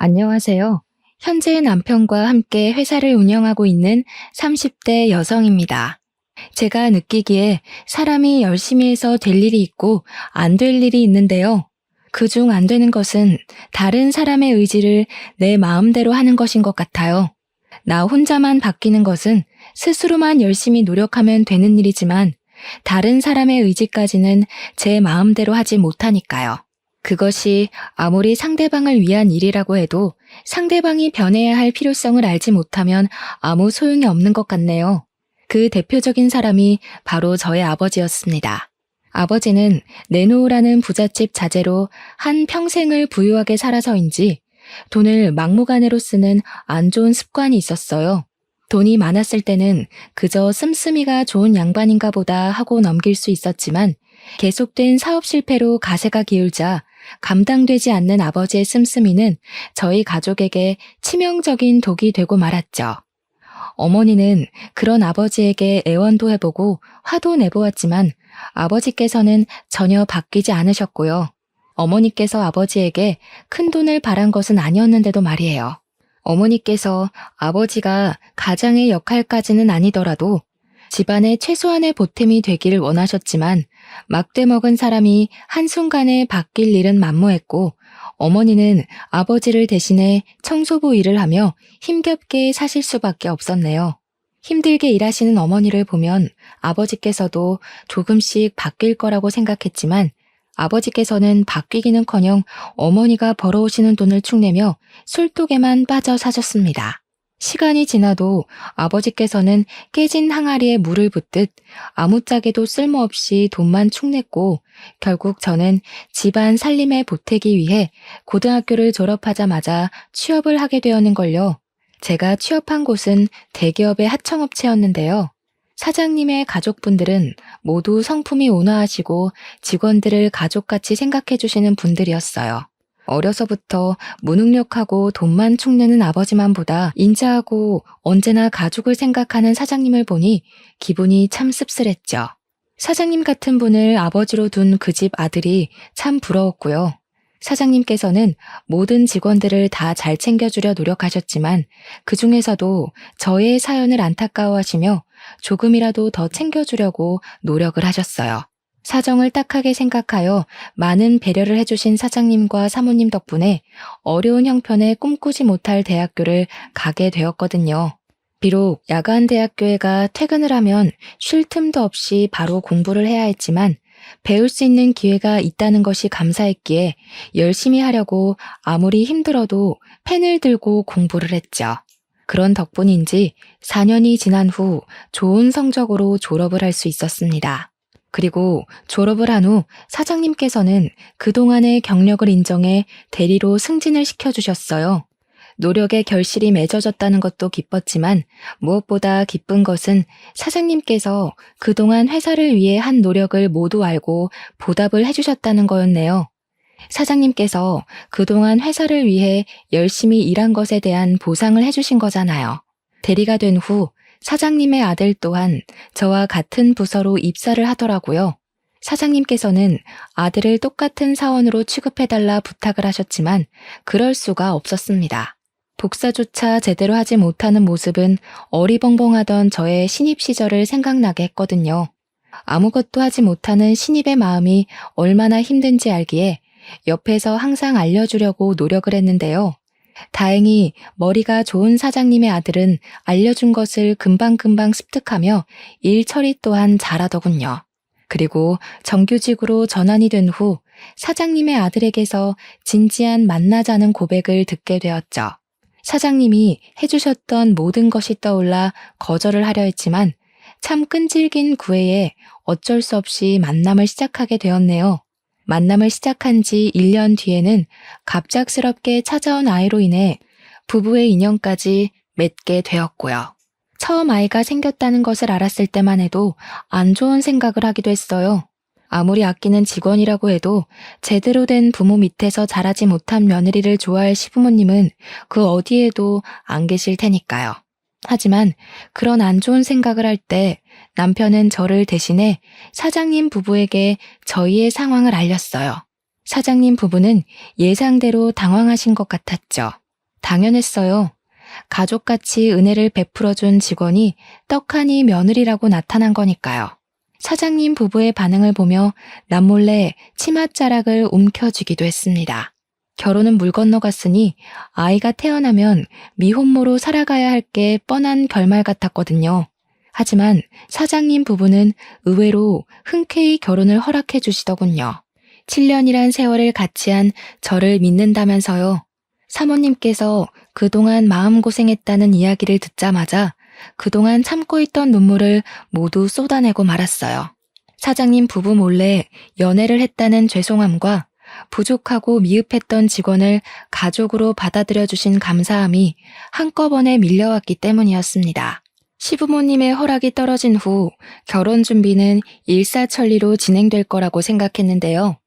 안녕하세요. 현재 남편과 함께 회사를 운영하고 있는 30대 여성입니다. 제가 느끼기에 사람이 열심히 해서 될 일이 있고 안 될 일이 있는데요. 그중 안 되는 것은 다른 사람의 의지를 내 마음대로 하는 것인 것 같아요. 나 혼자만 바뀌는 것은 스스로만 열심히 노력하면 되는 일이지만 다른 사람의 의지까지는 제 마음대로 하지 못하니까요. 그것이 아무리 상대방을 위한 일이라고 해도 상대방이 변해야 할 필요성을 알지 못하면 아무 소용이 없는 것 같네요. 그 대표적인 사람이 바로 저의 아버지였습니다. 아버지는 내놓으라는 부잣집 자제로 한 평생을 부유하게 살아서인지 돈을 막무가내로 쓰는 안 좋은 습관이 있었어요. 돈이 많았을 때는 그저 씀씀이가 좋은 양반인가 보다 하고 넘길 수 있었지만 계속된 사업 실패로 가세가 기울자 감당되지 않는 아버지의 씀씀이는 저희 가족에게 치명적인 독이 되고 말았죠. 어머니는 그런 아버지에게 애원도 해보고 화도 내보았지만 아버지께서는 전혀 바뀌지 않으셨고요. 어머니께서 아버지에게 큰 돈을 바란 것은 아니었는데도 말이에요. 어머니께서 아버지가 가장의 역할까지는 아니더라도 집안의 최소한의 보탬이 되기를 원하셨지만 막대 먹은 사람이 한순간에 바뀔 일은 만무했고 어머니는 아버지를 대신해 청소부 일을 하며 힘겹게 사실 수밖에 없었네요. 힘들게 일하시는 어머니를 보면 아버지께서도 조금씩 바뀔 거라고 생각했지만 아버지께서는 바뀌기는커녕 어머니가 벌어오시는 돈을 축내며 술독에만 빠져 사셨습니다. 시간이 지나도 아버지께서는 깨진 항아리에 물을 붓듯 아무짝에도 쓸모없이 돈만 축냈고 결국 저는 집안 살림에 보태기 위해 고등학교를 졸업하자마자 취업을 하게 되었는걸요. 제가 취업한 곳은 대기업의 하청업체였는데요. 사장님의 가족분들은 모두 성품이 온화하시고 직원들을 가족같이 생각해 주시는 분들이었어요. 어려서부터 무능력하고 돈만 축내는 아버지만 보다 인자하고 언제나 가족을 생각하는 사장님을 보니 기분이 참 씁쓸했죠. 사장님 같은 분을 아버지로 둔 그 집 아들이 참 부러웠고요. 사장님께서는 모든 직원들을 다 잘 챙겨주려 노력하셨지만 그 중에서도 저의 사연을 안타까워하시며 조금이라도 더 챙겨주려고 노력을 하셨어요. 사정을 딱하게 생각하여 많은 배려를 해주신 사장님과 사모님 덕분에 어려운 형편에 꿈꾸지 못할 대학교를 가게 되었거든요. 비록 야간 대학교에 가 퇴근을 하면 쉴 틈도 없이 바로 공부를 해야 했지만 배울 수 있는 기회가 있다는 것이 감사했기에 열심히 하려고 아무리 힘들어도 펜을 들고 공부를 했죠. 그런 덕분인지 4년이 지난 후 좋은 성적으로 졸업을 할 수 있었습니다. 그리고 졸업을 한 후 사장님께서는 그동안의 경력을 인정해 대리로 승진을 시켜주셨어요. 노력의 결실이 맺어졌다는 것도 기뻤지만 무엇보다 기쁜 것은 사장님께서 그동안 회사를 위해 한 노력을 모두 알고 보답을 해주셨다는 거였네요. 사장님께서 그동안 회사를 위해 열심히 일한 것에 대한 보상을 해주신 거잖아요. 대리가 된 후 사장님의 아들 또한 저와 같은 부서로 입사를 하더라고요. 사장님께서는 아들을 똑같은 사원으로 취급해달라 부탁을 하셨지만 그럴 수가 없었습니다. 복사조차 제대로 하지 못하는 모습은 어리벙벙하던 저의 신입 시절을 생각나게 했거든요. 아무것도 하지 못하는 신입의 마음이 얼마나 힘든지 알기에 옆에서 항상 알려주려고 노력을 했는데요. 다행히 머리가 좋은 사장님의 아들은 알려준 것을 금방금방 습득하며 일 처리 또한 잘하더군요. 그리고 정규직으로 전환이 된 후 사장님의 아들에게서 진지한 만나자는 고백을 듣게 되었죠. 사장님이 해주셨던 모든 것이 떠올라 거절을 하려 했지만 참 끈질긴 구애에 어쩔 수 없이 만남을 시작하게 되었네요. 만남을 시작한 지 1년 뒤에는 갑작스럽게 찾아온 아이로 인해 부부의 인연까지 맺게 되었고요. 처음 아이가 생겼다는 것을 알았을 때만 해도 안 좋은 생각을 하기도 했어요. 아무리 아끼는 직원이라고 해도 제대로 된 부모 밑에서 자라지 못한 며느리를 좋아할 시부모님은 그 어디에도 안 계실 테니까요. 하지만 그런 안 좋은 생각을 할 때 남편은 저를 대신해 사장님 부부에게 저희의 상황을 알렸어요. 사장님 부부는 예상대로 당황하신 것 같았죠. 당연했어요. 가족같이 은혜를 베풀어준 직원이 떡하니 며느리라고 나타난 거니까요. 사장님 부부의 반응을 보며 남몰래 치맛자락을 움켜쥐기도 했습니다. 결혼은 물 건너갔으니 아이가 태어나면 미혼모로 살아가야 할 게 뻔한 결말 같았거든요. 하지만 사장님 부부는 의외로 흔쾌히 결혼을 허락해 주시더군요. 7년이란 세월을 같이 한 저를 믿는다면서요. 사모님께서 그동안 마음고생했다는 이야기를 듣자마자 그동안 참고 있던 눈물을 모두 쏟아내고 말았어요. 사장님 부부 몰래 연애를 했다는 죄송함과 부족하고 미흡했던 직원을 가족으로 받아들여 주신 감사함이 한꺼번에 밀려왔기 때문이었습니다. 시부모님의 허락이 떨어진 후 결혼 준비는 일사천리로 진행될 거라고 생각했는데요.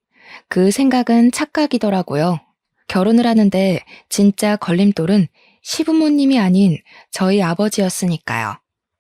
그 생각은 착각이더라고요. 결혼을 하는데 진짜 걸림돌은 시부모님이 아닌 저희 아버지였으니까요.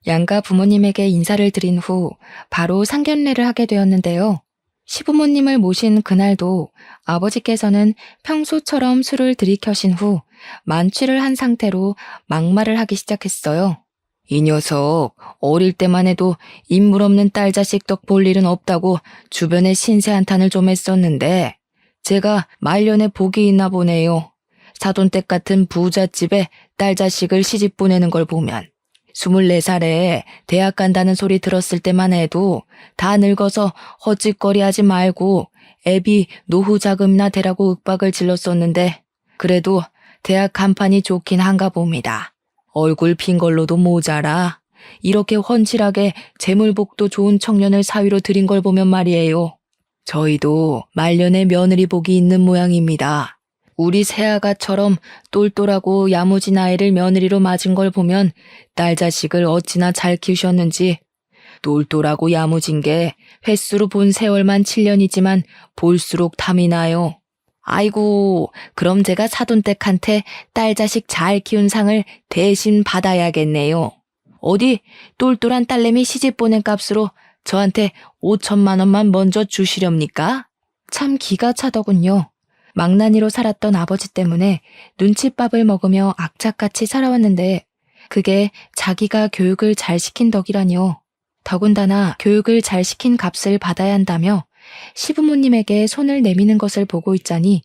양가 부모님에게 인사를 드린 후 바로 상견례를 하게 되었는데요. 시부모님을 모신 그날도 아버지께서는 평소처럼 술을 들이켜신 후 만취를 한 상태로 막말을 하기 시작했어요. 이 녀석 어릴 때만 해도 인물 없는 딸 자식 덕 볼 일은 없다고 주변에 신세 한탄을 좀 했었는데 제가 말년에 복이 있나 보네요. 사돈댁 같은 부잣집에 딸 자식을 시집 보내는 걸 보면 24살에 대학 간다는 소리 들었을 때만 해도 다 늙어서 헛짓거리하지 말고 애비 노후 자금이나 대라고 윽박을 질렀었는데 그래도 대학 간판이 좋긴 한가 봅니다. 얼굴 핀 걸로도 모자라 이렇게 훤칠하게 재물복도 좋은 청년을 사위로 들인 걸 보면 말이에요. 저희도 말년에 며느리 복이 있는 모양입니다. 우리 새아가처럼 똘똘하고 야무진 아이를 며느리로 맞은 걸 보면 딸 자식을 어찌나 잘 키우셨는지. 똘똘하고 야무진 게 횟수로 본 세월만 7년이지만 볼수록 탐이 나요. 아이고, 그럼 제가 사돈댁한테 딸 자식 잘 키운 상을 대신 받아야겠네요. 어디 똘똘한 딸내미 시집 보낸 값으로 저한테 5천만 원만 먼저 주시렵니까? 참 기가 차더군요. 망나니로 살았던 아버지 때문에 눈칫밥을 먹으며 악착같이 살아왔는데 그게 자기가 교육을 잘 시킨 덕이라니요. 더군다나 교육을 잘 시킨 값을 받아야 한다며 시부모님에게 손을 내미는 것을 보고 있자니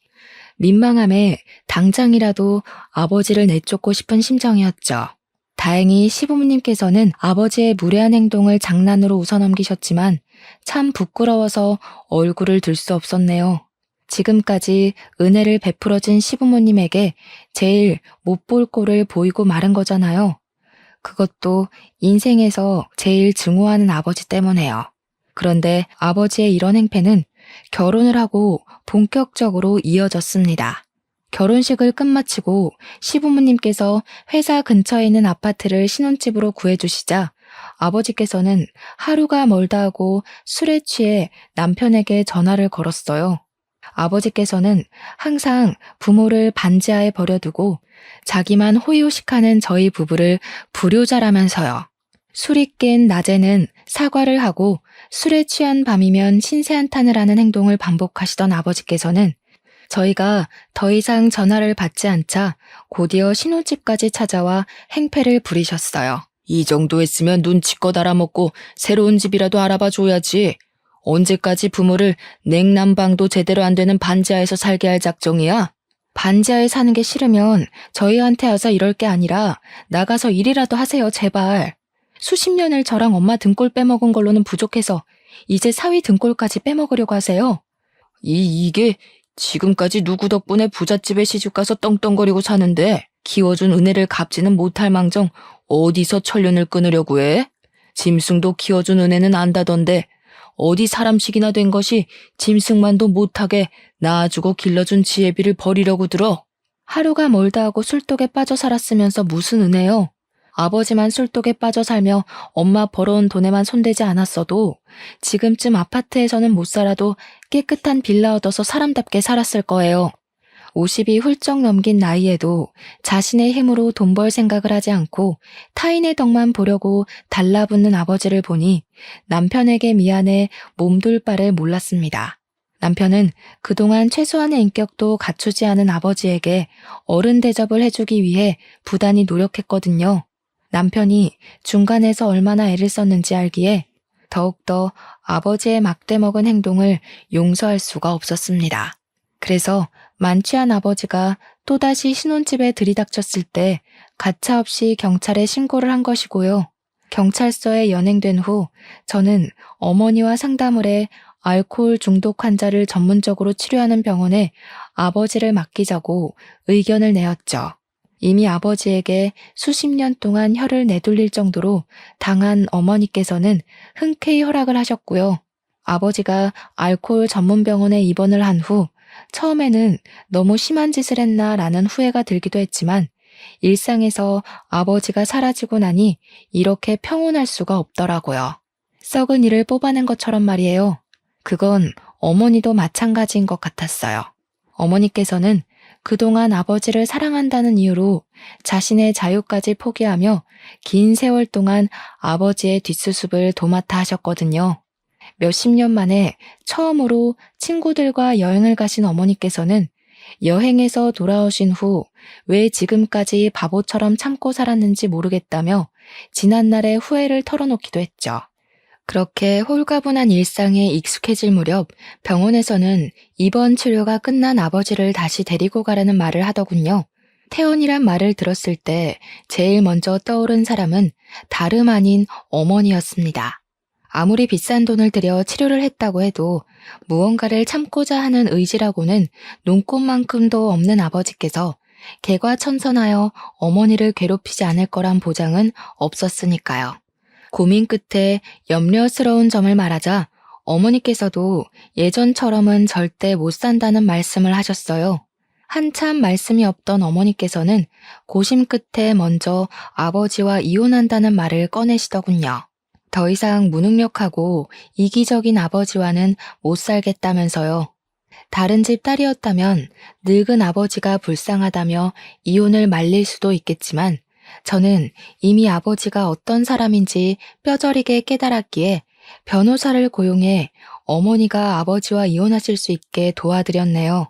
민망함에 당장이라도 아버지를 내쫓고 싶은 심정이었죠. 다행히 시부모님께서는 아버지의 무례한 행동을 장난으로 웃어넘기셨지만 참 부끄러워서 얼굴을 들 수 없었네요. 지금까지 은혜를 베풀어준 시부모님에게 제일 못 볼 꼴을 보이고 마른 거잖아요. 그것도 인생에서 제일 증오하는 아버지 때문에요. 그런데 아버지의 이런 행패는 결혼을 하고 본격적으로 이어졌습니다. 결혼식을 끝마치고 시부모님께서 회사 근처에 있는 아파트를 신혼집으로 구해주시자 아버지께서는 하루가 멀다 하고 술에 취해 남편에게 전화를 걸었어요. 아버지께서는 항상 부모를 반지하에 버려두고 자기만 호의호식하는 저희 부부를 불효자라면서요. 술이 깬 낮에는 사과를 하고 술에 취한 밤이면 신세한탄을 하는 행동을 반복하시던 아버지께서는 저희가 더 이상 전화를 받지 않자 곧이어 신혼집까지 찾아와 행패를 부리셨어요. 이 정도 했으면 눈치껏 알아먹고 새로운 집이라도 알아봐 줘야지. 언제까지 부모를 냉난방도 제대로 안 되는 반지하에서 살게 할 작정이야? 반지하에 사는 게 싫으면 저희한테 와서 이럴 게 아니라 나가서 일이라도 하세요, 제발. 수십 년을 저랑 엄마 등골 빼먹은 걸로는 부족해서 이제 사위 등골까지 빼먹으려고 하세요. 이게 지금까지 누구 덕분에 부잣집에 시집가서 떵떵거리고 사는데 키워준 은혜를 갚지는 못할 망정 어디서 천련을 끊으려고 해? 짐승도 키워준 은혜는 안다던데 어디 사람식이나 된 것이 짐승만도 못하게 낳아주고 길러준 지혜비를 버리려고 들어? 하루가 멀다 하고 술독에 빠져 살았으면서 무슨 은혜요? 아버지만 술독에 빠져 살며 엄마 벌어온 돈에만 손대지 않았어도 지금쯤 아파트에서는 못 살아도 깨끗한 빌라 얻어서 사람답게 살았을 거예요. 50이 훌쩍 넘긴 나이에도 자신의 힘으로 돈 벌 생각을 하지 않고 타인의 덕만 보려고 달라붙는 아버지를 보니 남편에게 미안해 몸둘 바를 몰랐습니다. 남편은 그동안 최소한의 인격도 갖추지 않은 아버지에게 어른 대접을 해주기 위해 부단히 노력했거든요. 남편이 중간에서 얼마나 애를 썼는지 알기에 더욱더 아버지의 막대먹은 행동을 용서할 수가 없었습니다. 그래서 만취한 아버지가 또다시 신혼집에 들이닥쳤을 때 가차없이 경찰에 신고를 한 것이고요. 경찰서에 연행된 후 저는 어머니와 상담을 해 알코올 중독 환자를 전문적으로 치료하는 병원에 아버지를 맡기자고 의견을 내었죠. 이미 아버지에게 수십 년 동안 혀를 내둘릴 정도로 당한 어머니께서는 흔쾌히 허락을 하셨고요. 아버지가 알코올 전문 병원에 입원을 한 후 처음에는 너무 심한 짓을 했나 라는 후회가 들기도 했지만 일상에서 아버지가 사라지고 나니 이렇게 평온할 수가 없더라고요. 썩은 이를 뽑아낸 것처럼 말이에요. 그건 어머니도 마찬가지인 것 같았어요. 어머니께서는 그동안 아버지를 사랑한다는 이유로 자신의 자유까지 포기하며 긴 세월 동안 아버지의 뒷수습을 도맡아 하셨거든요. 몇십 년 만에 처음으로 친구들과 여행을 가신 어머니께서는 여행에서 돌아오신 후 왜 지금까지 바보처럼 참고 살았는지 모르겠다며 지난날의 후회를 털어놓기도 했죠. 그렇게 홀가분한 일상에 익숙해질 무렵 병원에서는 입원 치료가 끝난 아버지를 다시 데리고 가라는 말을 하더군요. 퇴원이란 말을 들었을 때 제일 먼저 떠오른 사람은 다름 아닌 어머니였습니다. 아무리 비싼 돈을 들여 치료를 했다고 해도 무언가를 참고자 하는 의지라고는 눈꼽만큼도 없는 아버지께서 개과천선하여 어머니를 괴롭히지 않을 거란 보장은 없었으니까요. 고민 끝에 염려스러운 점을 말하자 어머니께서도 예전처럼은 절대 못 산다는 말씀을 하셨어요. 한참 말씀이 없던 어머니께서는 고심 끝에 먼저 아버지와 이혼한다는 말을 꺼내시더군요. 더 이상 무능력하고 이기적인 아버지와는 못 살겠다면서요. 다른 집 딸이었다면 늙은 아버지가 불쌍하다며 이혼을 말릴 수도 있겠지만 저는 이미 아버지가 어떤 사람인지 뼈저리게 깨달았기에 변호사를 고용해 어머니가 아버지와 이혼하실 수 있게 도와드렸네요.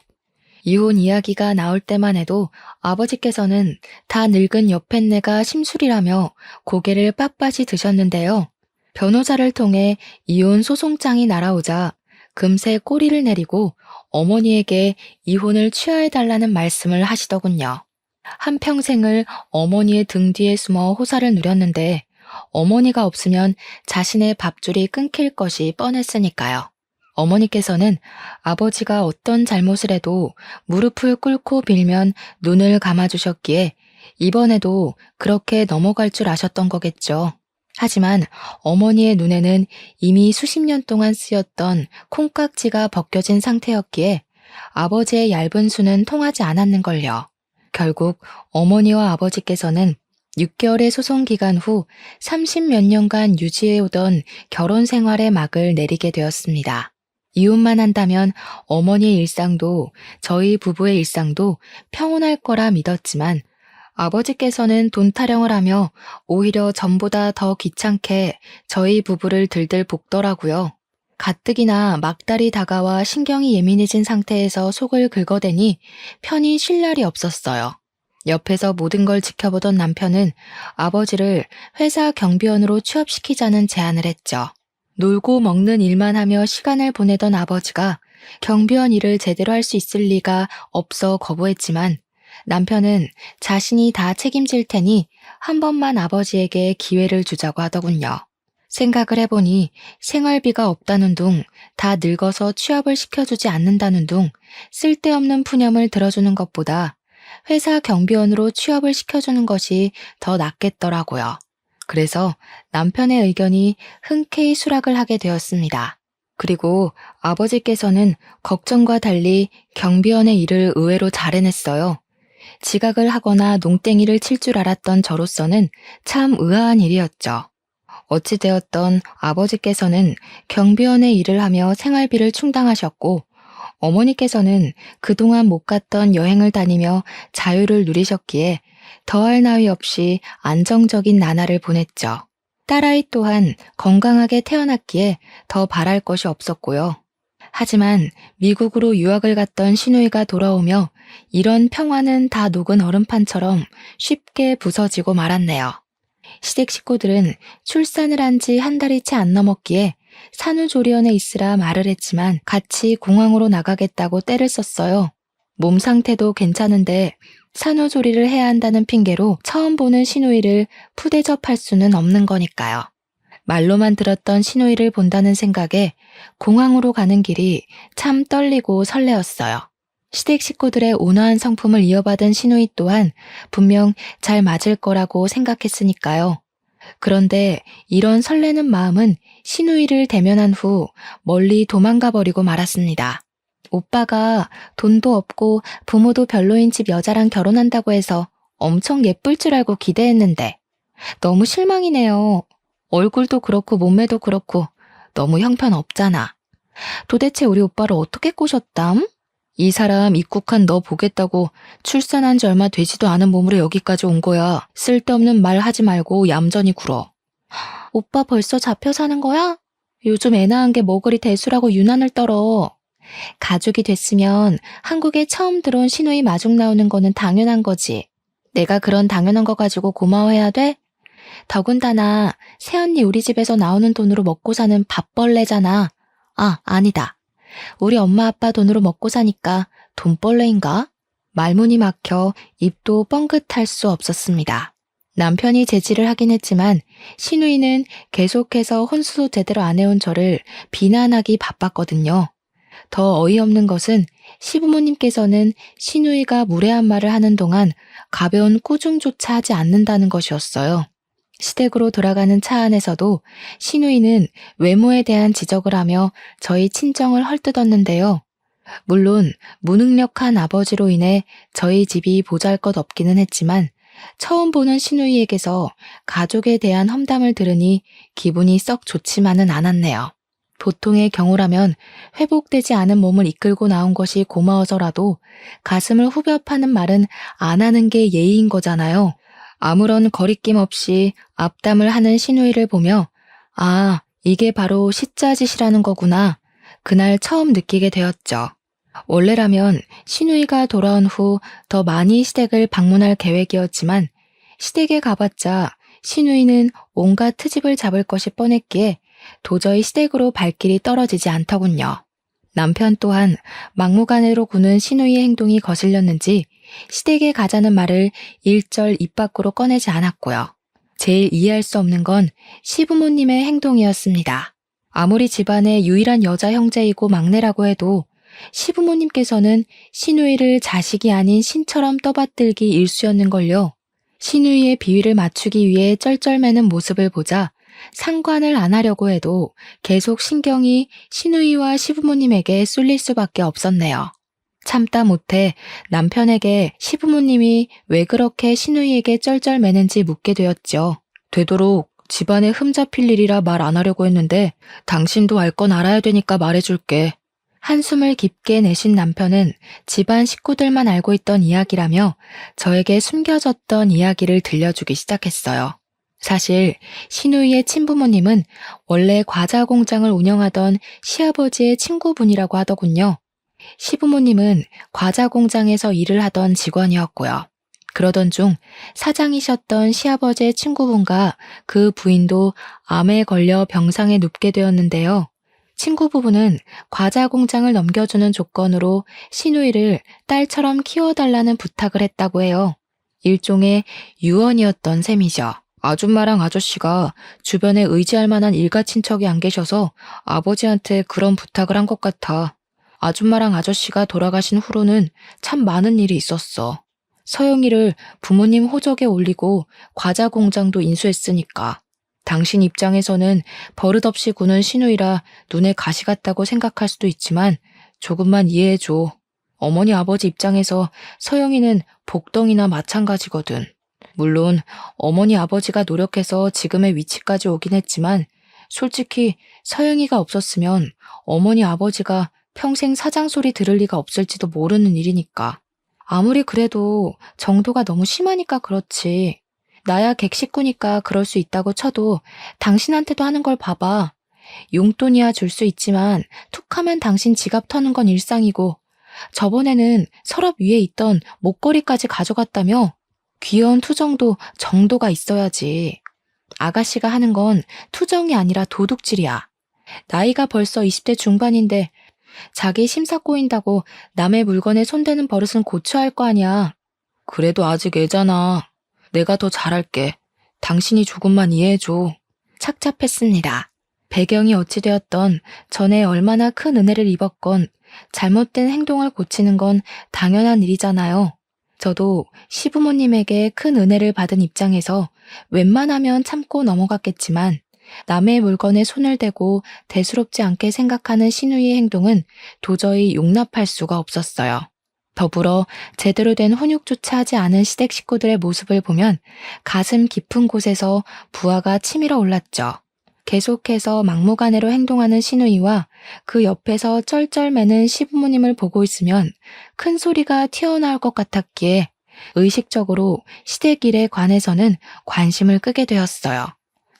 이혼 이야기가 나올 때만 해도 아버지께서는 다 늙은 여팻네가 심술이라며 고개를 빳빳이 드셨는데요. 변호사를 통해 이혼 소송장이 날아오자 금세 꼬리를 내리고 어머니에게 이혼을 취하해달라는 말씀을 하시더군요. 한평생을 어머니의 등 뒤에 숨어 호사를 누렸는데 어머니가 없으면 자신의 밥줄이 끊길 것이 뻔했으니까요. 어머니께서는 아버지가 어떤 잘못을 해도 무릎을 꿇고 빌면 눈을 감아주셨기에 이번에도 그렇게 넘어갈 줄 아셨던 거겠죠. 하지만 어머니의 눈에는 이미 수십 년 동안 쓰였던 콩깍지가 벗겨진 상태였기에 아버지의 얇은 수는 통하지 않았는걸요. 결국 어머니와 아버지께서는 6개월의 소송 기간 후 30몇 년간 유지해오던 결혼 생활의 막을 내리게 되었습니다. 이혼만 한다면 어머니의 일상도 저희 부부의 일상도 평온할 거라 믿었지만 아버지께서는 돈 타령을 하며 오히려 전보다 더 귀찮게 저희 부부를 들들 볶더라고요. 가뜩이나 막달이 다가와 신경이 예민해진 상태에서 속을 긁어대니 편히 쉴 날이 없었어요. 옆에서 모든 걸 지켜보던 남편은 아버지를 회사 경비원으로 취업시키자는 제안을 했죠. 놀고 먹는 일만 하며 시간을 보내던 아버지가 경비원 일을 제대로 할 수 있을 리가 없어 거부했지만 남편은 자신이 다 책임질 테니 한 번만 아버지에게 기회를 주자고 하더군요. 생각을 해보니 생활비가 없다는 둥, 다 늙어서 취업을 시켜주지 않는다는 둥, 쓸데없는 푸념을 들어주는 것보다 회사 경비원으로 취업을 시켜주는 것이 더 낫겠더라고요. 그래서 남편의 의견이 흔쾌히 수락을 하게 되었습니다. 그리고 아버지께서는 걱정과 달리 경비원의 일을 의외로 잘 해냈어요. 지각을 하거나 농땡이를 칠 줄 알았던 저로서는 참 의아한 일이었죠. 어찌되었던 아버지께서는 경비원의 일을 하며 생활비를 충당하셨고 어머니께서는 그동안 못 갔던 여행을 다니며 자유를 누리셨기에 더할 나위 없이 안정적인 나날을 보냈죠. 딸아이 또한 건강하게 태어났기에 더 바랄 것이 없었고요. 하지만 미국으로 유학을 갔던 시누이가 돌아오며 이런 평화는 다 녹은 얼음판처럼 쉽게 부서지고 말았네요. 시댁 식구들은 출산을 한 지 한 달이 채 안 넘었기에 산후조리원에 있으라 말을 했지만 같이 공항으로 나가겠다고 떼를 썼어요. 몸 상태도 괜찮은데 산후조리를 해야 한다는 핑계로 처음 보는 시누이를 푸대접할 수는 없는 거니까요. 말로만 들었던 시누이를 본다는 생각에 공항으로 가는 길이 참 떨리고 설레었어요. 시댁 식구들의 온화한 성품을 이어받은 시누이 또한 분명 잘 맞을 거라고 생각했으니까요. 그런데 이런 설레는 마음은 시누이를 대면한 후 멀리 도망가 버리고 말았습니다. 오빠가 돈도 없고 부모도 별로인 집 여자랑 결혼한다고 해서 엄청 예쁠 줄 알고 기대했는데 너무 실망이네요. 얼굴도 그렇고 몸매도 그렇고 너무 형편없잖아. 도대체 우리 오빠를 어떻게 꼬셨담? 이 사람 입국한 너 보겠다고 출산한 지 얼마 되지도 않은 몸으로 여기까지 온 거야. 쓸데없는 말 하지 말고 얌전히 굴어. 오빠 벌써 잡혀 사는 거야? 요즘 애 낳은 게 뭐 그리 대수라고 유난을 떨어. 가족이 됐으면 한국에 처음 들어온 시누이 마중 나오는 거는 당연한 거지. 내가 그런 당연한 거 가지고 고마워해야 돼? 더군다나 새언니 우리 집에서 나오는 돈으로 먹고 사는 밥벌레잖아. 아, 아니다. 우리 엄마 아빠 돈으로 먹고 사니까 돈벌레인가? 말문이 막혀 입도 뻥긋할 수 없었습니다. 남편이 제지를 하긴 했지만 시누이는 계속해서 혼수도 제대로 안 해온 저를 비난하기 바빴거든요. 더 어이없는 것은 시부모님께서는 시누이가 무례한 말을 하는 동안 가벼운 꾸중조차 하지 않는다는 것이었어요. 시댁으로 돌아가는 차 안에서도 시누이는 외모에 대한 지적을 하며 저희 친정을 헐뜯었는데요. 물론 무능력한 아버지로 인해 저희 집이 보잘것없기는 했지만 처음 보는 시누이에게서 가족에 대한 험담을 들으니 기분이 썩 좋지만은 않았네요. 보통의 경우라면 회복되지 않은 몸을 이끌고 나온 것이 고마워서라도 가슴을 후벼 파는 말은 안 하는 게 예의인 거잖아요. 아무런 거리낌 없이 앞담을 하는 시누이를 보며 아, 이게 바로 시짜짓이라는 거구나. 그날 처음 느끼게 되었죠. 원래라면 시누이가 돌아온 후 더 많이 시댁을 방문할 계획이었지만 시댁에 가봤자 시누이는 온갖 트집을 잡을 것이 뻔했기에 도저히 시댁으로 발길이 떨어지지 않더군요. 남편 또한 막무가내로 구는 시누이의 행동이 거슬렸는지 시댁에 가자는 말을 일절 입 밖으로 꺼내지 않았고요. 제일 이해할 수 없는 건 시부모님의 행동이었습니다. 아무리 집안의 유일한 여자 형제이고 막내라고 해도 시부모님께서는 시누이를 자식이 아닌 신처럼 떠받들기 일쑤였는걸요. 시누이의 비위를 맞추기 위해 쩔쩔매는 모습을 보자 상관을 안 하려고 해도 계속 신경이 시누이와 시부모님에게 쏠릴 수밖에 없었네요. 참다 못해 남편에게 시부모님이 왜 그렇게 시누이에게 쩔쩔매는지 묻게 되었죠. 되도록 집안에 흠잡힐 일이라 말 안 하려고 했는데 당신도 알 건 알아야 되니까 말해줄게. 한숨을 깊게 내쉰 남편은 집안 식구들만 알고 있던 이야기라며 저에게 숨겨졌던 이야기를 들려주기 시작했어요. 사실 시누이의 친부모님은 원래 과자 공장을 운영하던 시아버지의 친구분이라고 하더군요. 시부모님은 과자 공장에서 일을 하던 직원이었고요. 그러던 중 사장이셨던 시아버지의 친구분과 그 부인도 암에 걸려 병상에 눕게 되었는데요. 친구 부부는 과자 공장을 넘겨주는 조건으로 시누이를 딸처럼 키워달라는 부탁을 했다고 해요. 일종의 유언이었던 셈이죠. 아줌마랑 아저씨가 주변에 의지할 만한 일가 친척이 안 계셔서 아버지한테 그런 부탁을 한 것 같아. 아줌마랑 아저씨가 돌아가신 후로는 참 많은 일이 있었어. 서영이를 부모님 호적에 올리고 과자 공장도 인수했으니까. 당신 입장에서는 버릇없이 구는 시누이라 눈에 가시 같다고 생각할 수도 있지만 조금만 이해해줘. 어머니 아버지 입장에서 서영이는 복덩이나 마찬가지거든. 물론 어머니 아버지가 노력해서 지금의 위치까지 오긴 했지만 솔직히 서영이가 없었으면 어머니 아버지가 평생 사장 소리 들을 리가 없을지도 모르는 일이니까. 아무리 그래도 정도가 너무 심하니까 그렇지. 나야 객식구니까 그럴 수 있다고 쳐도 당신한테도 하는 걸 봐봐. 용돈이야 줄 수 있지만 툭하면 당신 지갑 터는 건 일상이고 저번에는 서랍 위에 있던 목걸이까지 가져갔다며? 귀여운 투정도 정도가 있어야지. 아가씨가 하는 건 투정이 아니라 도둑질이야. 나이가 벌써 20대 중반인데 자기 심사 꼬인다고 남의 물건에 손대는 버릇은 고쳐야 할 거 아니야. 그래도 아직 애잖아. 내가 더 잘할게. 당신이 조금만 이해해줘. 착잡했습니다. 배경이 어찌되었던 전에 얼마나 큰 은혜를 입었건 잘못된 행동을 고치는 건 당연한 일이잖아요. 저도 시부모님에게 큰 은혜를 받은 입장에서 웬만하면 참고 넘어갔겠지만 남의 물건에 손을 대고 대수롭지 않게 생각하는 시누이의 행동은 도저히 용납할 수가 없었어요. 더불어 제대로 된 훈육조차 하지 않은 시댁 식구들의 모습을 보면 가슴 깊은 곳에서 부하가 치밀어 올랐죠. 계속해서 막무가내로 행동하는 시누이와 그 옆에서 쩔쩔매는 시부모님을 보고 있으면 큰 소리가 튀어나올 것 같았기에 의식적으로 시댁 일에 관해서는 관심을 끄게 되었어요.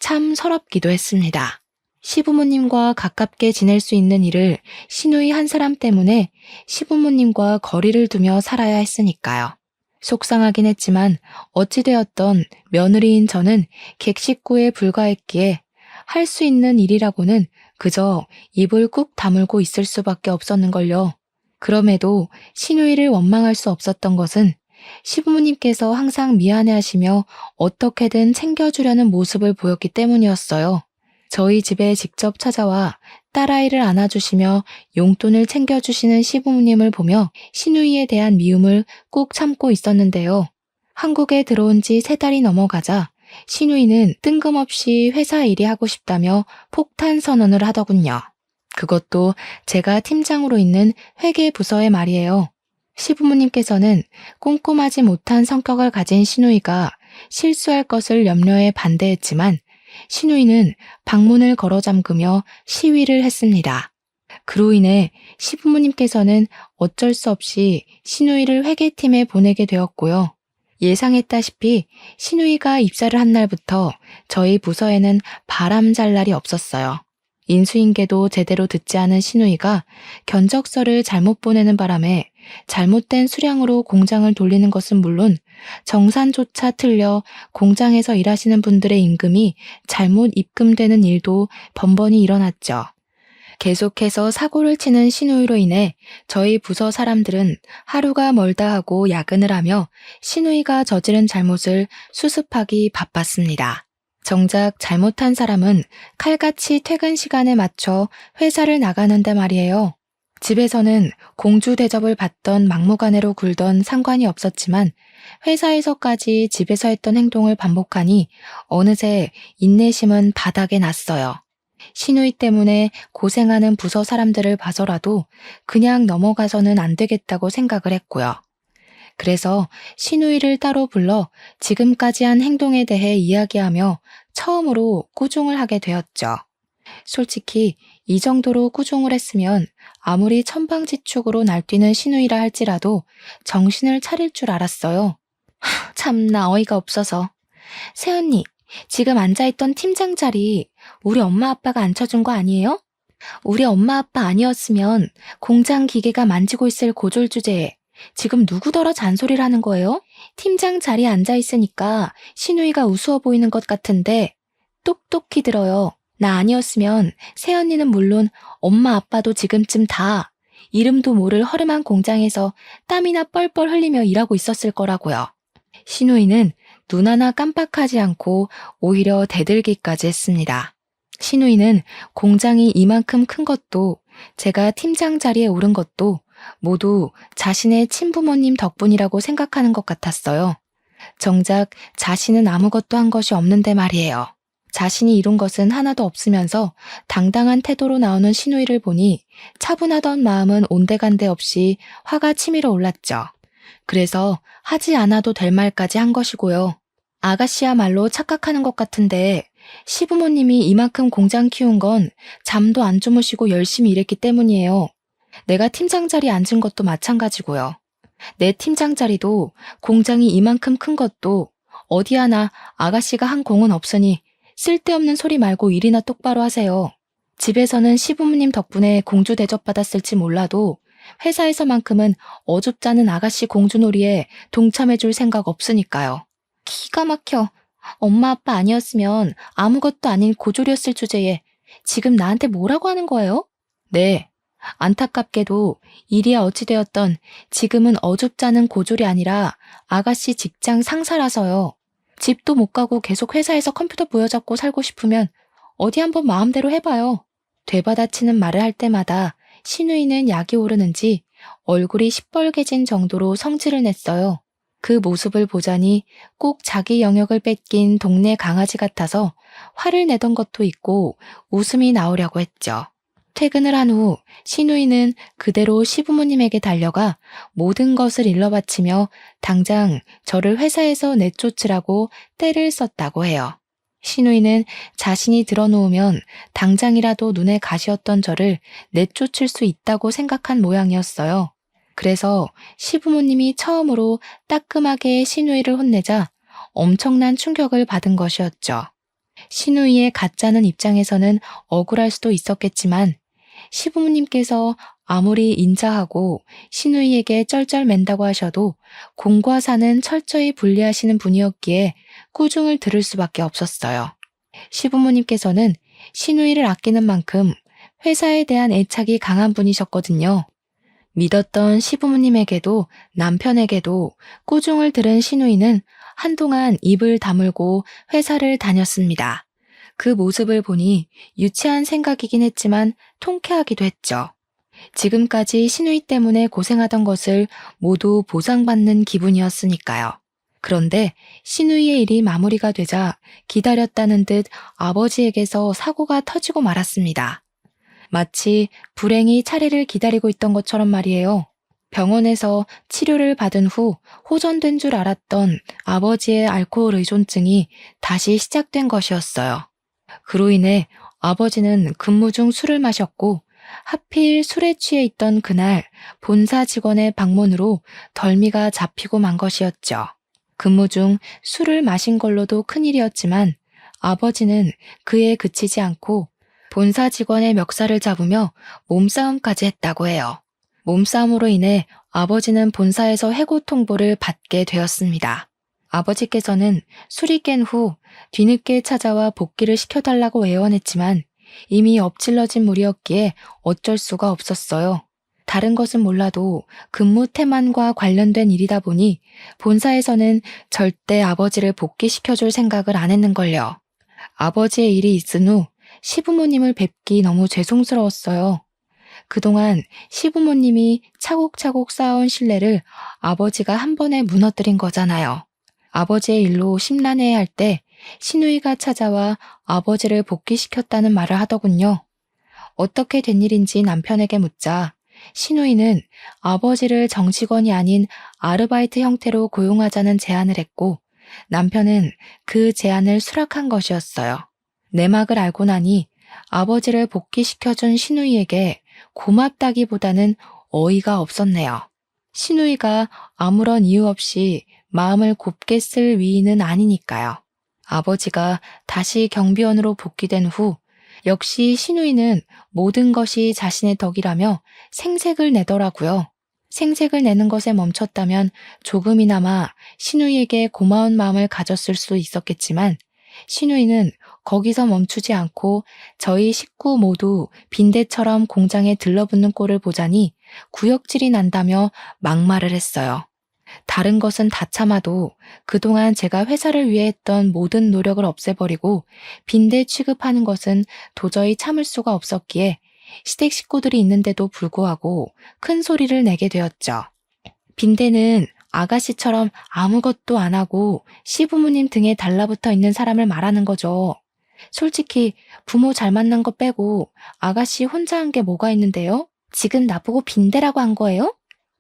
참 서럽기도 했습니다. 시부모님과 가깝게 지낼 수 있는 일을 시누이 한 사람 때문에 시부모님과 거리를 두며 살아야 했으니까요. 속상하긴 했지만 어찌되었던 며느리인 저는 객식구에 불과했기에 할 수 있는 일이라고는 그저 입을 꾹 다물고 있을 수밖에 없었는걸요. 그럼에도 시누이를 원망할 수 없었던 것은 시부모님께서 항상 미안해하시며 어떻게든 챙겨주려는 모습을 보였기 때문이었어요. 저희 집에 직접 찾아와 딸아이를 안아주시며 용돈을 챙겨주시는 시부모님을 보며 시누이에 대한 미움을 꾹 참고 있었는데요. 한국에 들어온 지 3달이 넘어가자 시누이는 뜬금없이 회사 일이 하고 싶다며 폭탄 선언을 하더군요. 그것도 제가 팀장으로 있는 회계부서의 말이에요. 시부모님께서는 꼼꼼하지 못한 성격을 가진 시누이가 실수할 것을 염려해 반대했지만 시누이는 방문을 걸어 잠그며 시위를 했습니다. 그로 인해 시부모님께서는 어쩔 수 없이 시누이를 회계팀에 보내게 되었고요. 예상했다시피 시누이가 입사를 한 날부터 저희 부서에는 바람 잘 날이 없었어요. 인수인계도 제대로 듣지 않은 시누이가 견적서를 잘못 보내는 바람에 잘못된 수량으로 공장을 돌리는 것은 물론 정산조차 틀려 공장에서 일하시는 분들의 임금이 잘못 입금되는 일도 번번이 일어났죠. 계속해서 사고를 치는 시누이로 인해 저희 부서 사람들은 하루가 멀다 하고 야근을 하며 시누이가 저지른 잘못을 수습하기 바빴습니다. 정작 잘못한 사람은 칼같이 퇴근 시간에 맞춰 회사를 나가는데 말이에요. 집에서는 공주 대접을 받던 막무가내로 굴던 상관이 없었지만 회사에서까지 집에서 했던 행동을 반복하니 어느새 인내심은 바닥에 났어요. 시누이 때문에 고생하는 부서 사람들을 봐서라도 그냥 넘어가서는 안 되겠다고 생각을 했고요. 그래서 시누이를 따로 불러 지금까지 한 행동에 대해 이야기하며 처음으로 꾸중을 하게 되었죠. 솔직히 이 정도로 꾸중을 했으면 아무리 천방지축으로 날뛰는 시누이라 할지라도 정신을 차릴 줄 알았어요. 참나 어이가 없어서. 새언니, 지금 앉아있던 팀장 자리 우리 엄마 아빠가 앉혀준 거 아니에요? 우리 엄마 아빠 아니었으면 공장 기계가 만지고 있을 고졸 주제에 지금 누구더러 잔소리를 하는 거예요? 팀장 자리에 앉아있으니까 시누이가 우스워 보이는 것 같은데 똑똑히 들어요. 나 아니었으면 새언니는 물론 엄마 아빠도 지금쯤 다 이름도 모를 허름한 공장에서 땀이나 뻘뻘 흘리며 일하고 있었을 거라고요. 시누이는 눈 하나 깜빡하지 않고 오히려 대들기까지 했습니다. 시누이는 공장이 이만큼 큰 것도 제가 팀장 자리에 오른 것도 모두 자신의 친부모님 덕분이라고 생각하는 것 같았어요. 정작 자신은 아무것도 한 것이 없는데 말이에요. 자신이 이룬 것은 하나도 없으면서 당당한 태도로 나오는 시누이를 보니 차분하던 마음은 온데간데 없이 화가 치밀어 올랐죠. 그래서 하지 않아도 될 말까지 한 것이고요. 아가씨야말로 착각하는 것 같은데 시부모님이 이만큼 공장 키운 건 잠도 안 주무시고 열심히 일했기 때문이에요. 내가 팀장 자리에 앉은 것도 마찬가지고요. 내 팀장 자리도 공장이 이만큼 큰 것도 어디 하나 아가씨가 한 공은 없으니 쓸데없는 소리 말고 일이나 똑바로 하세요. 집에서는 시부모님 덕분에 공주 대접받았을지 몰라도 회사에서만큼은 어줍잖은 아가씨 공주놀이에 동참해줄 생각 없으니까요. 기가 막혀. 엄마 아빠 아니었으면 아무것도 아닌 고졸이었을 주제에 지금 나한테 뭐라고 하는 거예요? 네. 안타깝게도 일이야 어찌되었던 지금은 어줍잖은 고졸이 아니라 아가씨 직장 상사라서요. 집도 못 가고 계속 회사에서 컴퓨터 부여잡고 살고 싶으면 어디 한번 마음대로 해봐요. 되받아치는 말을 할 때마다 신우이는 약이 오르는지 얼굴이 시뻘개진 정도로 성질을 냈어요. 그 모습을 보자니 꼭 자기 영역을 뺏긴 동네 강아지 같아서 화를 내던 것도 있고 웃음이 나오려고 했죠. 퇴근을 한 후 신우이는 그대로 시부모님에게 달려가 모든 것을 일러바치며 당장 저를 회사에서 내쫓으라고 떼를 썼다고 해요. 신우이는 자신이 들어놓으면 당장이라도 눈에 가시었던 저를 내쫓을 수 있다고 생각한 모양이었어요. 그래서 시부모님이 처음으로 따끔하게 신우이를 혼내자 엄청난 충격을 받은 것이었죠. 신우이의 가짜는 입장에서는 억울할 수도 있었겠지만 시부모님께서 아무리 인자하고 신우이에게 쩔쩔맨다고 하셔도 공과 사는 철저히 분리하시는 분이었기에 꾸중을 들을 수밖에 없었어요. 시부모님께서는 신우이를 아끼는 만큼 회사에 대한 애착이 강한 분이셨거든요. 믿었던 시부모님에게도 남편에게도 꾸중을 들은 신우이는 한동안 입을 다물고 회사를 다녔습니다. 그 모습을 보니 유치한 생각이긴 했지만 통쾌하기도 했죠. 지금까지 신우이 때문에 고생하던 것을 모두 보상받는 기분이었으니까요. 그런데 신우이의 일이 마무리가 되자 기다렸다는 듯 아버지에게서 사고가 터지고 말았습니다. 마치 불행이 차례를 기다리고 있던 것처럼 말이에요. 병원에서 치료를 받은 후 호전된 줄 알았던 아버지의 알코올 의존증이 다시 시작된 것이었어요. 그로 인해 아버지는 근무 중 술을 마셨고 하필 술에 취해 있던 그날 본사 직원의 방문으로 덜미가 잡히고 만 것이었죠. 근무 중 술을 마신 걸로도 큰일이었지만 아버지는 그에 그치지 않고 본사 직원의 멱살을 잡으며 몸싸움까지 했다고 해요. 몸싸움으로 인해 아버지는 본사에서 해고 통보를 받게 되었습니다. 아버지께서는 술이 깬 후 뒤늦게 찾아와 복귀를 시켜달라고 애원했지만 이미 엎질러진 물이었기에 어쩔 수가 없었어요. 다른 것은 몰라도 근무 태만과 관련된 일이다 보니 본사에서는 절대 아버지를 복귀시켜줄 생각을 안 했는걸요. 아버지의 일이 있은 후 시부모님을 뵙기 너무 죄송스러웠어요. 그동안 시부모님이 차곡차곡 쌓아온 신뢰를 아버지가 한 번에 무너뜨린 거잖아요. 아버지의 일로 심란해할 때 신우이가 찾아와 아버지를 복귀시켰다는 말을 하더군요. 어떻게 된 일인지 남편에게 묻자 신우이는 아버지를 정직원이 아닌 아르바이트 형태로 고용하자는 제안을 했고 남편은 그 제안을 수락한 것이었어요. 내막을 알고 나니 아버지를 복귀시켜준 신우이에게 고맙다기보다는 어이가 없었네요. 신우이가 아무런 이유 없이 마음을 곱게 쓸 위인은 아니니까요. 아버지가 다시 경비원으로 복귀된 후 역시 신우이는 모든 것이 자신의 덕이라며 생색을 내더라고요. 생색을 내는 것에 멈췄다면 조금이나마 신우이에게 고마운 마음을 가졌을 수 있었겠지만 신우이는 거기서 멈추지 않고 저희 식구 모두 빈대처럼 공장에 들러붙는 꼴을 보자니 구역질이 난다며 막말을 했어요. 다른 것은 다 참아도 그동안 제가 회사를 위해 했던 모든 노력을 없애버리고 빈대 취급하는 것은 도저히 참을 수가 없었기에 시댁 식구들이 있는데도 불구하고 큰 소리를 내게 되었죠. 빈대는 아가씨처럼 아무것도 안 하고 시부모님 등에 달라붙어 있는 사람을 말하는 거죠. 솔직히 부모 잘 만난 거 빼고 아가씨 혼자 한 게 뭐가 있는데요? 지금 나보고 빈대라고 한 거예요?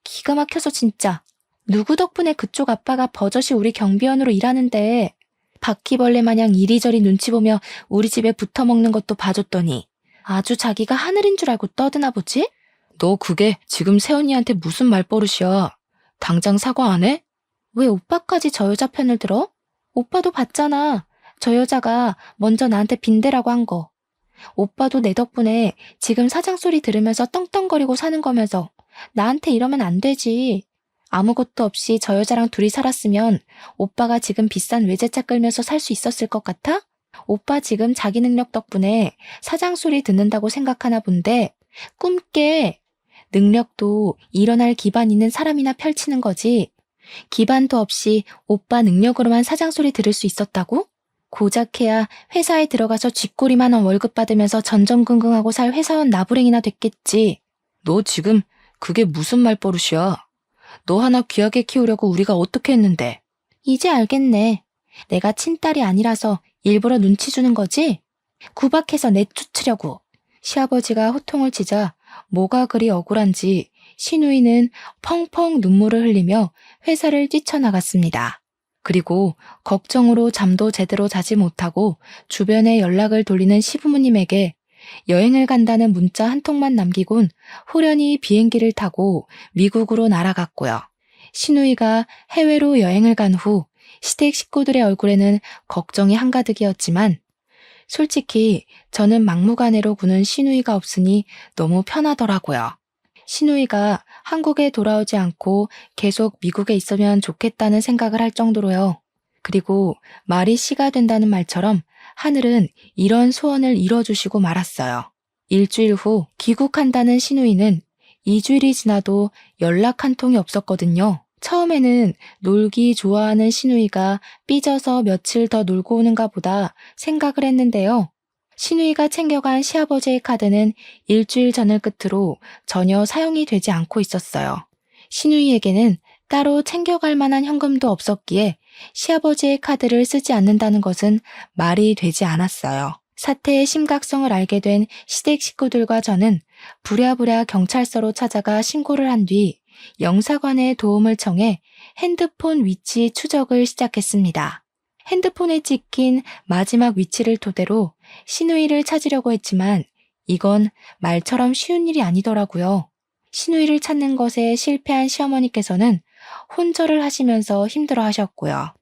기가 막혀서 진짜. 누구 덕분에 그쪽 아빠가 버젓이 우리 경비원으로 일하는데 바퀴벌레 마냥 이리저리 눈치 보며 우리 집에 붙어먹는 것도 봐줬더니 아주 자기가 하늘인 줄 알고 떠드나 보지? 너 그게 지금 새언니한테 무슨 말버릇이야? 당장 사과 안 해? 왜 오빠까지 저 여자 편을 들어? 오빠도 봤잖아. 저 여자가 먼저 나한테 빈대라고 한 거. 오빠도 내 덕분에 지금 사장 소리 들으면서 떵떵거리고 사는 거면서 나한테 이러면 안 되지. 아무것도 없이 저 여자랑 둘이 살았으면 오빠가 지금 비싼 외제차 끌면서 살 수 있었을 것 같아? 오빠 지금 자기 능력 덕분에 사장 소리 듣는다고 생각하나 본데 꿈깨. 능력도 일어날 기반 있는 사람이나 펼치는 거지. 기반도 없이 오빠 능력으로만 사장 소리 들을 수 있었다고? 고작해야 회사에 들어가서 쥐꼬리만 원 월급 받으면서 전전긍긍하고 살 회사원 나부랭이나 됐겠지. 너 지금 그게 무슨 말버릇이야? 너 하나 귀하게 키우려고 우리가 어떻게 했는데? 이제 알겠네. 내가 친딸이 아니라서 일부러 눈치 주는 거지? 구박해서 내쫓으려고. 시아버지가 호통을 치자 뭐가 그리 억울한지 신우이는 펑펑 눈물을 흘리며 회사를 뛰쳐나갔습니다. 그리고 걱정으로 잠도 제대로 자지 못하고 주변에 연락을 돌리는 시부모님에게 여행을 간다는 문자 한 통만 남기곤 호련히 비행기를 타고 미국으로 날아갔고요. 신우이가 해외로 여행을 간 후 시댁 식구들의 얼굴에는 걱정이 한가득이었지만 솔직히 저는 막무가내로 구는 신우이가 없으니 너무 편하더라고요. 신우이가 한국에 돌아오지 않고 계속 미국에 있으면 좋겠다는 생각을 할 정도로요. 그리고 말이 씨가 된다는 말처럼 하늘은 이런 소원을 이뤄주시고 말았어요. 일주일 후 귀국한다는 신우이는 2주일이 지나도 연락 한 통이 없었거든요. 처음에는 놀기 좋아하는 신우이가 삐져서 며칠 더 놀고 오는가 보다 생각을 했는데요. 신우이가 챙겨간 시아버지의 카드는 일주일 전을 끝으로 전혀 사용이 되지 않고 있었어요. 신우이에게는 따로 챙겨갈 만한 현금도 없었기에 시아버지의 카드를 쓰지 않는다는 것은 말이 되지 않았어요. 사태의 심각성을 알게 된 시댁 식구들과 저는 부랴부랴 경찰서로 찾아가 신고를 한 뒤 영사관의 도움을 청해 핸드폰 위치 추적을 시작했습니다. 핸드폰에 찍힌 마지막 위치를 토대로 신우이를 찾으려고 했지만 이건 말처럼 쉬운 일이 아니더라고요. 신우이를 찾는 것에 실패한 시어머니께서는 혼절을 하시면서 힘들어 하셨고요.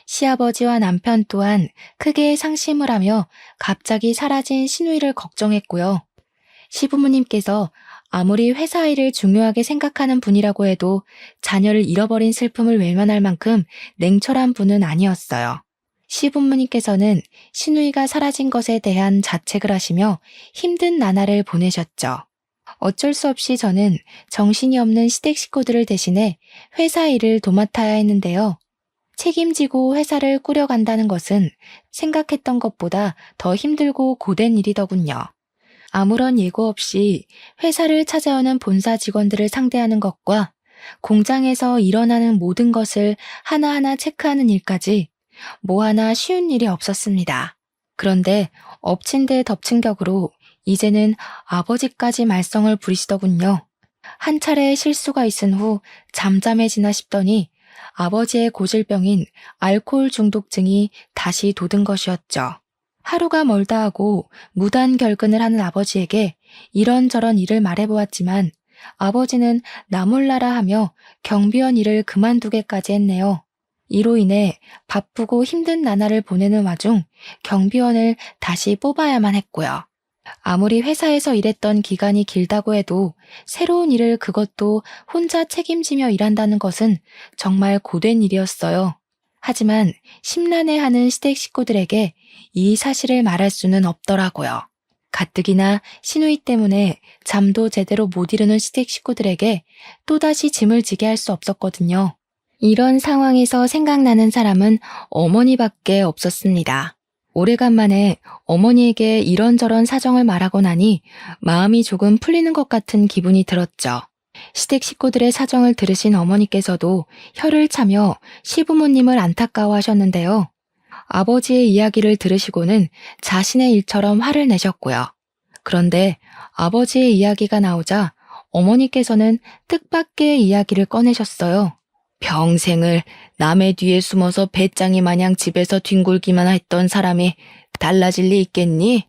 시아버지와 남편 또한 크게 상심을 하며 갑자기 사라진 신우이를 걱정했고요. 시부모님께서 아무리 회사 일을 중요하게 생각하는 분이라고 해도 자녀를 잃어버린 슬픔을 외면할 만큼 냉철한 분은 아니었어요. 시부모님께서는 신우이가 사라진 것에 대한 자책을 하시며 힘든 나날을 보내셨죠. 어쩔 수 없이 저는 정신이 없는 시댁 식구들을 대신해 회사 일을 도맡아야 했는데요. 책임지고 회사를 꾸려간다는 것은 생각했던 것보다 더 힘들고 고된 일이더군요. 아무런 예고 없이 회사를 찾아오는 본사 직원들을 상대하는 것과 공장에서 일어나는 모든 것을 하나하나 체크하는 일까지 뭐 하나 쉬운 일이 없었습니다. 그런데 엎친 데 덮친 격으로 이제는 아버지까지 말썽을 부리시더군요. 한 차례 실수가 있은 후 잠잠해지나 싶더니 아버지의 고질병인 알코올 중독증이 다시 돋은 것이었죠. 하루가 멀다 하고 무단 결근을 하는 아버지에게 이런저런 일을 말해보았지만 아버지는 나 몰라라 하며 경비원 일을 그만두게까지 했네요. 이로 인해 바쁘고 힘든 나날을 보내는 와중 경비원을 다시 뽑아야만 했고요. 아무리 회사에서 일했던 기간이 길다고 해도 새로운 일을 그것도 혼자 책임지며 일한다는 것은 정말 고된 일이었어요. 하지만 심란해하는 시댁 식구들에게 이 사실을 말할 수는 없더라고요. 가뜩이나 신우이 때문에 잠도 제대로 못 이루는 시댁 식구들에게 또다시 짐을 지게 할 수 없었거든요. 이런 상황에서 생각나는 사람은 어머니밖에 없었습니다. 오래간만에 어머니에게 이런저런 사정을 말하고 나니 마음이 조금 풀리는 것 같은 기분이 들었죠. 시댁 식구들의 사정을 들으신 어머니께서도 혀를 차며 시부모님을 안타까워하셨는데요. 아버지의 이야기를 들으시고는 자신의 일처럼 화를 내셨고요. 그런데 아버지의 이야기가 나오자 어머니께서는 뜻밖의 이야기를 꺼내셨어요. 평생을 남의 뒤에 숨어서 배짱이 마냥 집에서 뒹굴기만 했던 사람이 달라질 리 있겠니?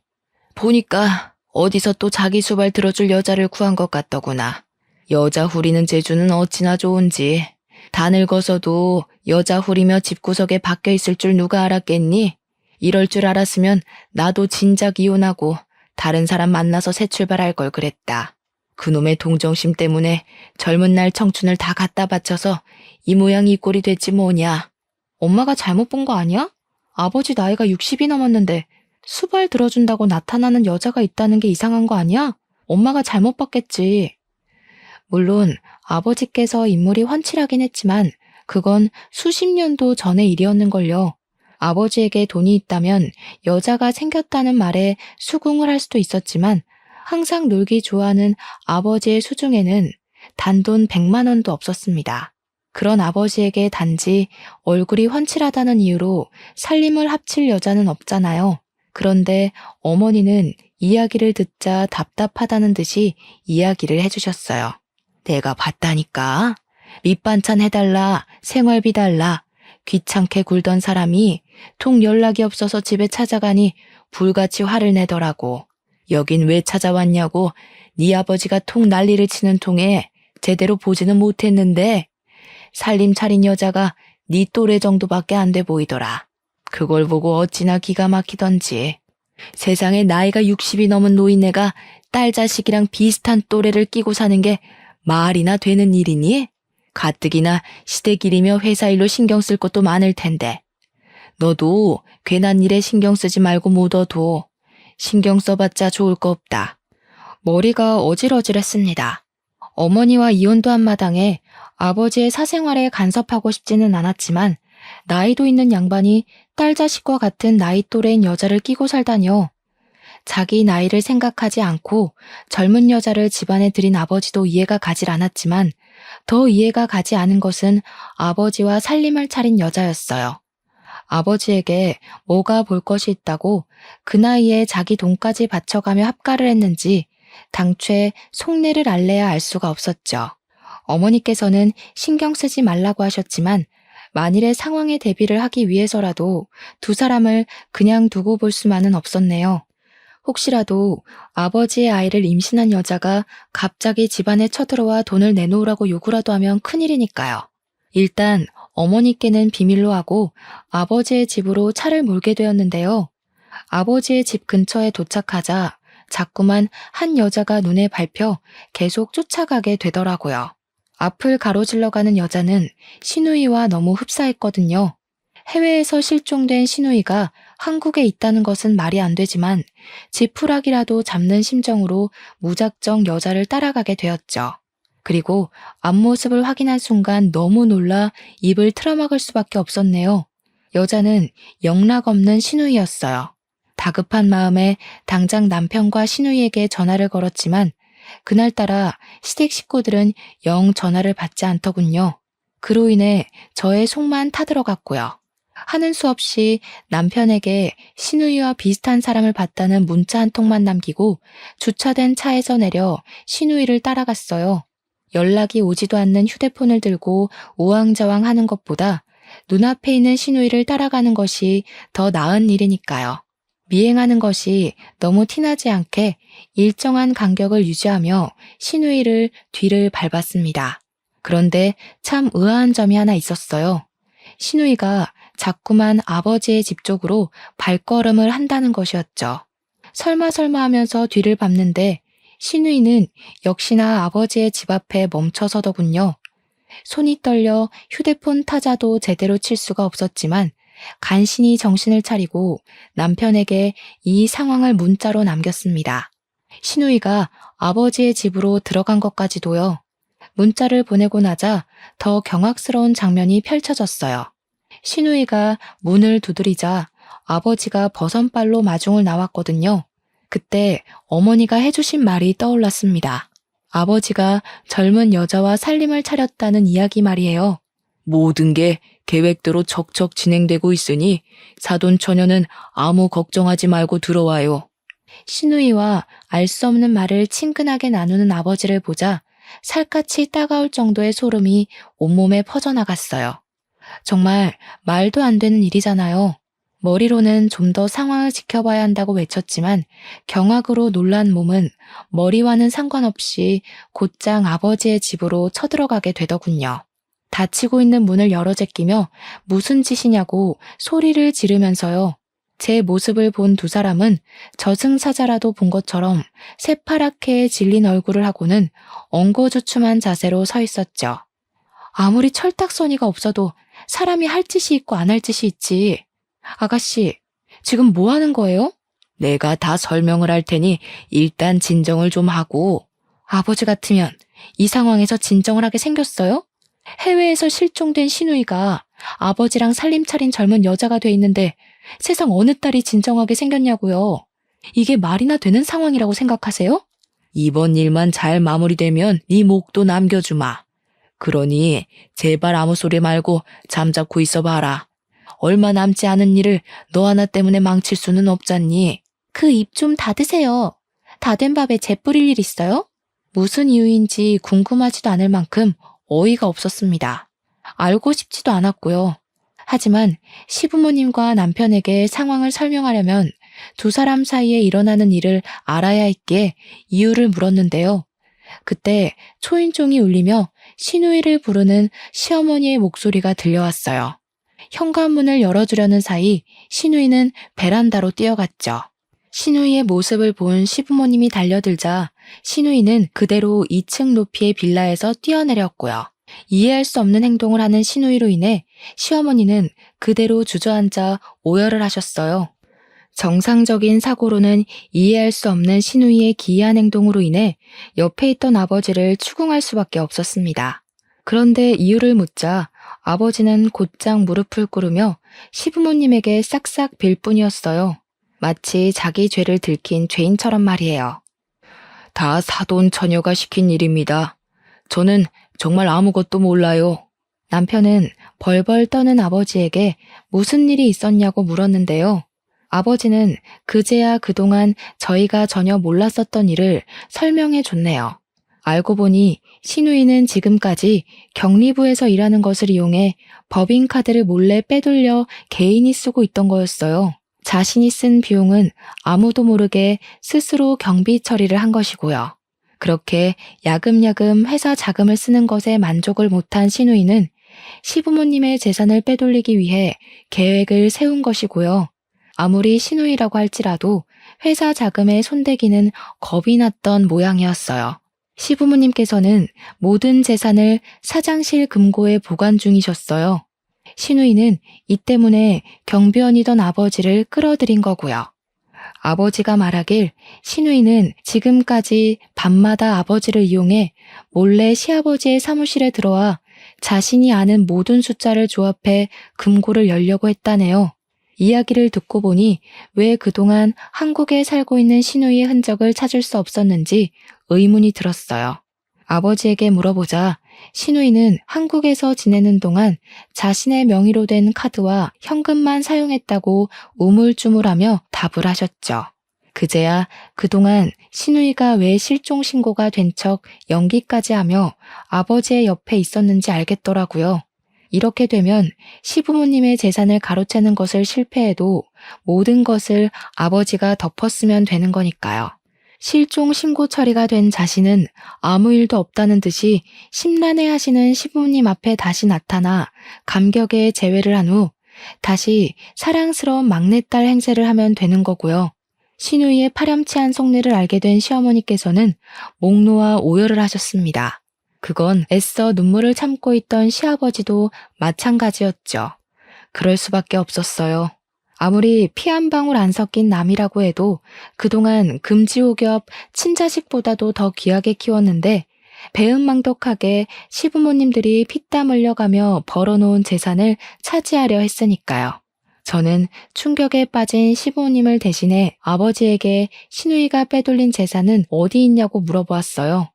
보니까 어디서 또 자기 수발 들어줄 여자를 구한 것 같더구나. 여자 후리는 재주는 어찌나 좋은지. 다 늙어서도 여자 후리며 집구석에 박혀 있을 줄 누가 알았겠니? 이럴 줄 알았으면 나도 진작 이혼하고 다른 사람 만나서 새 출발할 걸 그랬다. 그놈의 동정심 때문에 젊은 날 청춘을 다 갖다 바쳐서 이 모양 이 꼴이 됐지 뭐냐. 엄마가 잘못 본 거 아니야? 아버지 나이가 60이 넘었는데 수발 들어준다고 나타나는 여자가 있다는 게 이상한 거 아니야? 엄마가 잘못 봤겠지. 물론 아버지께서 인물이 훤칠하긴 했지만 그건 수십 년도 전의 일이었는걸요. 아버지에게 돈이 있다면 여자가 생겼다는 말에 수긍을 할 수도 있었지만 항상 놀기 좋아하는 아버지의 수중에는 단돈 100만 원도 없었습니다. 그런 아버지에게 단지 얼굴이 훤칠하다는 이유로 살림을 합칠 여자는 없잖아요. 그런데 어머니는 이야기를 듣자 답답하다는 듯이 이야기를 해주셨어요. 내가 봤다니까. 밑반찬 해달라, 생활비 달라. 귀찮게 굴던 사람이 통 연락이 없어서 집에 찾아가니 불같이 화를 내더라고. 여긴 왜 찾아왔냐고 네 아버지가 통 난리를 치는 통에 제대로 보지는 못했는데 살림 차린 여자가 네 또래 정도밖에 안 돼 보이더라. 그걸 보고 어찌나 기가 막히던지. 세상에 나이가 60이 넘은 노인네가 딸 자식이랑 비슷한 또래를 끼고 사는 게 말이나 되는 일이니? 가뜩이나 시댁일이며 회사 일로 신경 쓸 것도 많을 텐데. 너도 괜한 일에 신경 쓰지 말고 묻어둬. 신경 써봤자 좋을 거 없다. 머리가 어질어질했습니다. 어머니와 이혼도 한 마당에 아버지의 사생활에 간섭하고 싶지는 않았지만 나이도 있는 양반이 딸 자식과 같은 나이 또래인 여자를 끼고 살다뇨. 자기 나이를 생각하지 않고 젊은 여자를 집안에 들인 아버지도 이해가 가질 않았지만 더 이해가 가지 않은 것은 아버지와 살림을 차린 여자였어요. 아버지에게 뭐가 볼 것이 있다고 그 나이에 자기 돈까지 바쳐가며 합가를 했는지 당최 속내를 알래야 알 수가 없었죠. 어머니께서는 신경 쓰지 말라고 하셨지만 만일의 상황에 대비를 하기 위해서라도 두 사람을 그냥 두고 볼 수만은 없었네요. 혹시라도 아버지의 아이를 임신한 여자가 갑자기 집안에 쳐들어와 돈을 내놓으라고 요구라도 하면 큰일이니까요. 일단 어머니께는 비밀로 하고 아버지의 집으로 차를 몰게 되었는데요. 아버지의 집 근처에 도착하자 자꾸만 한 여자가 눈에 밟혀 계속 쫓아가게 되더라고요. 앞을 가로질러가는 여자는 시누이와 너무 흡사했거든요. 해외에서 실종된 시누이가 한국에 있다는 것은 말이 안 되지만 지푸라기라도 잡는 심정으로 무작정 여자를 따라가게 되었죠. 그리고 앞모습을 확인한 순간 너무 놀라 입을 틀어막을 수밖에 없었네요. 여자는 영락없는 시누이였어요. 다급한 마음에 당장 남편과 시누이에게 전화를 걸었지만 그날따라 시댁 식구들은 영 전화를 받지 않더군요. 그로 인해 저의 속만 타들어갔고요. 하는 수 없이 남편에게 시누이와 비슷한 사람을 봤다는 문자 한 통만 남기고 주차된 차에서 내려 시누이를 따라갔어요. 연락이 오지도 않는 휴대폰을 들고 우왕좌왕 하는 것보다 눈앞에 있는 시누이를 따라가는 것이 더 나은 일이니까요. 미행하는 것이 너무 티나지 않게 일정한 간격을 유지하며 시누이를 뒤를 밟았습니다. 그런데 참 의아한 점이 하나 있었어요. 시누이가 자꾸만 아버지의 집 쪽으로 발걸음을 한다는 것이었죠. 설마 하면서 뒤를 밟는데 시누이는 역시나 아버지의 집 앞에 멈춰서더군요. 손이 떨려 휴대폰 타자도 제대로 칠 수가 없었지만 간신히 정신을 차리고 남편에게 이 상황을 문자로 남겼습니다. 시누이가 아버지의 집으로 들어간 것까지도요. 문자를 보내고 나자 더 경악스러운 장면이 펼쳐졌어요. 시누이가 문을 두드리자 아버지가 버선발로 마중을 나왔거든요. 그때 어머니가 해주신 말이 떠올랐습니다. 아버지가 젊은 여자와 살림을 차렸다는 이야기 말이에요. 모든 게 계획대로 척척 진행되고 있으니 사돈처녀는 아무 걱정하지 말고 들어와요. 시누이와 알 수 없는 말을 친근하게 나누는 아버지를 보자 살갗이 따가울 정도의 소름이 온몸에 퍼져나갔어요. 정말 말도 안 되는 일이잖아요. 머리로는 좀 더 상황을 지켜봐야 한다고 외쳤지만 경악으로 놀란 몸은 머리와는 상관없이 곧장 아버지의 집으로 쳐들어가게 되더군요. 닫히고 있는 문을 열어 제끼며 무슨 짓이냐고 소리를 지르면서요. 제 모습을 본 두 사람은 저승사자라도 본 것처럼 새파랗게 질린 얼굴을 하고는 엉거주춤한 자세로 서 있었죠. 아무리 철딱서니가 없어도 사람이 할 짓이 있고 안 할 짓이 있지. 아가씨, 지금 뭐 하는 거예요? 내가 다 설명을 할 테니 일단 진정을 좀 하고. 아버지 같으면 이 상황에서 진정을 하게 생겼어요? 해외에서 실종된 시누이가 아버지랑 살림 차린 젊은 여자가 돼 있는데 세상 어느 딸이 진정하게 생겼냐고요. 이게 말이나 되는 상황이라고 생각하세요? 이번 일만 잘 마무리되면 네 목도 남겨주마. 그러니 제발 아무 소리 말고 잠자코 있어봐라. 얼마 남지 않은 일을 너 하나 때문에 망칠 수는 없잖니. 그 입 좀 닫으세요. 다 된 밥에 재 뿌릴 일 있어요? 무슨 이유인지 궁금하지도 않을 만큼 어이가 없었습니다. 알고 싶지도 않았고요. 하지만 시부모님과 남편에게 상황을 설명하려면 두 사람 사이에 일어나는 일을 알아야 했기에 이유를 물었는데요. 그때 초인종이 울리며 시누이를 부르는 시어머니의 목소리가 들려왔어요. 현관문을 열어주려는 사이 시누이는 베란다로 뛰어갔죠. 시누이의 모습을 본 시부모님이 달려들자 시누이는 그대로 2층 높이의 빌라에서 뛰어내렸고요. 이해할 수 없는 행동을 하는 시누이로 인해 시어머니는 그대로 주저앉아 오열을 하셨어요. 정상적인 사고로는 이해할 수 없는 시누이의 기이한 행동으로 인해 옆에 있던 아버지를 추궁할 수밖에 없었습니다. 그런데 이유를 묻자 아버지는 곧장 무릎을 꿇으며 시부모님에게 싹싹 빌 뿐이었어요. 마치 자기 죄를 들킨 죄인처럼 말이에요. 다 사돈 처녀가 시킨 일입니다. 저는 정말 아무것도 몰라요. 남편은 벌벌 떠는 아버지에게 무슨 일이 있었냐고 물었는데요. 아버지는 그제야 그동안 저희가 전혀 몰랐었던 일을 설명해 줬네요. 알고 보니 시누이는 지금까지 격리부에서 일하는 것을 이용해 법인카드를 몰래 빼돌려 개인이 쓰고 있던 거였어요. 자신이 쓴 비용은 아무도 모르게 스스로 경비 처리를 한 것이고요. 그렇게 야금야금 회사 자금을 쓰는 것에 만족을 못한 시누이는 시부모님의 재산을 빼돌리기 위해 계획을 세운 것이고요. 아무리 시누이라고 할지라도 회사 자금에 손대기는 겁이 났던 모양이었어요. 시부모님께서는 모든 재산을 사장실 금고에 보관 중이셨어요. 시누이는 이 때문에 경비원이던 아버지를 끌어들인 거고요. 아버지가 말하길 시누이는 지금까지 밤마다 아버지를 이용해 몰래 시아버지의 사무실에 들어와 자신이 아는 모든 숫자를 조합해 금고를 열려고 했다네요. 이야기를 듣고 보니 왜 그동안 한국에 살고 있는 시누이의 흔적을 찾을 수 없었는지 의문이 들었어요. 아버지에게 물어보자 시누이는 한국에서 지내는 동안 자신의 명의로 된 카드와 현금만 사용했다고 우물쭈물하며 답을 하셨죠. 그제야 그동안 시누이가 왜 실종 신고가 된 척 연기까지 하며 아버지의 옆에 있었는지 알겠더라고요. 이렇게 되면 시부모님의 재산을 가로채는 것을 실패해도 모든 것을 아버지가 덮었으면 되는 거니까요. 실종 신고 처리가 된 자신은 아무 일도 없다는 듯이 심란해하시는 시부모님 앞에 다시 나타나 감격에 제외를 한 후 다시 사랑스러운 막내딸 행세를 하면 되는 거고요. 시누이의 파렴치한 속내를 알게 된 시어머니께서는 목 놓아 오열을 하셨습니다. 그건 애써 눈물을 참고 있던 시아버지도 마찬가지였죠. 그럴 수밖에 없었어요. 아무리 피 한 방울 안 섞인 남이라고 해도 그동안 금지옥엽 친자식보다도 더 귀하게 키웠는데 배은망덕하게 시부모님들이 피땀 흘려가며 벌어놓은 재산을 차지하려 했으니까요. 저는 충격에 빠진 시부모님을 대신해 아버지에게 시누이가 빼돌린 재산은 어디 있냐고 물어보았어요.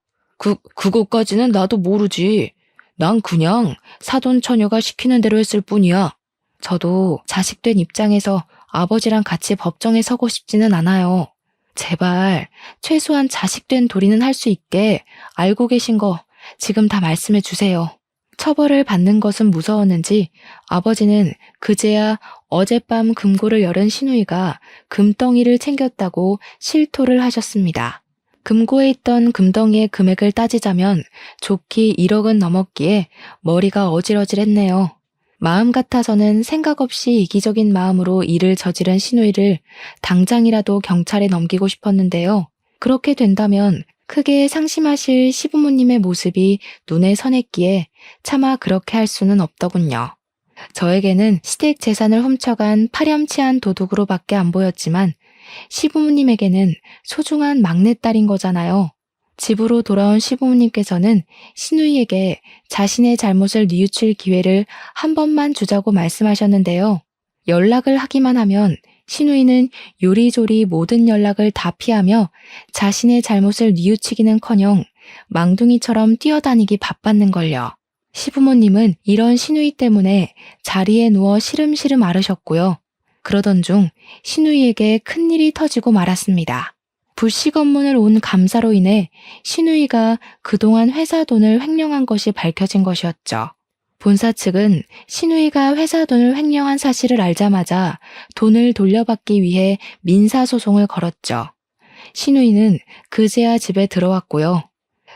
그것까지는 나도 모르지. 난 그냥 사돈 처녀가 시키는 대로 했을 뿐이야. 저도 자식된 입장에서 아버지랑 같이 법정에 서고 싶지는 않아요. 제발 최소한 자식된 도리는 할 수 있게 알고 계신 거 지금 다 말씀해 주세요. 처벌을 받는 것은 무서웠는지 아버지는 그제야 어젯밤 금고를 열은 시누이가 금덩이를 챙겼다고 실토를 하셨습니다. 금고에 있던 금덩이의 금액을 따지자면 좋기 1억은 넘었기에 머리가 어질어질했네요. 마음 같아서는 생각 없이 이기적인 마음으로 일을 저지른 시누이를 당장이라도 경찰에 넘기고 싶었는데요. 그렇게 된다면 크게 상심하실 시부모님의 모습이 눈에 선했기에 차마 그렇게 할 수는 없더군요. 저에게는 시댁 재산을 훔쳐간 파렴치한 도둑으로밖에 안 보였지만 시부모님에게는 소중한 막내딸인 거잖아요. 집으로 돌아온 시부모님께서는 시누이에게 자신의 잘못을 뉘우칠 기회를 한 번만 주자고 말씀하셨는데요. 연락을 하기만 하면 시누이는 요리조리 모든 연락을 다 피하며 자신의 잘못을 뉘우치기는커녕 망둥이처럼 뛰어다니기 바빴는걸요. 시부모님은 이런 시누이 때문에 자리에 누워 시름시름 앓으셨고요. 그러던 중 시누이에게 큰일이 터지고 말았습니다. 불씨 검문을 온 감사로 인해 시누이가 그동안 회사 돈을 횡령한 것이 밝혀진 것이었죠. 본사 측은 시누이가 회사 돈을 횡령한 사실을 알자마자 돈을 돌려받기 위해 민사소송을 걸었죠. 시누이는 그제야 집에 들어왔고요.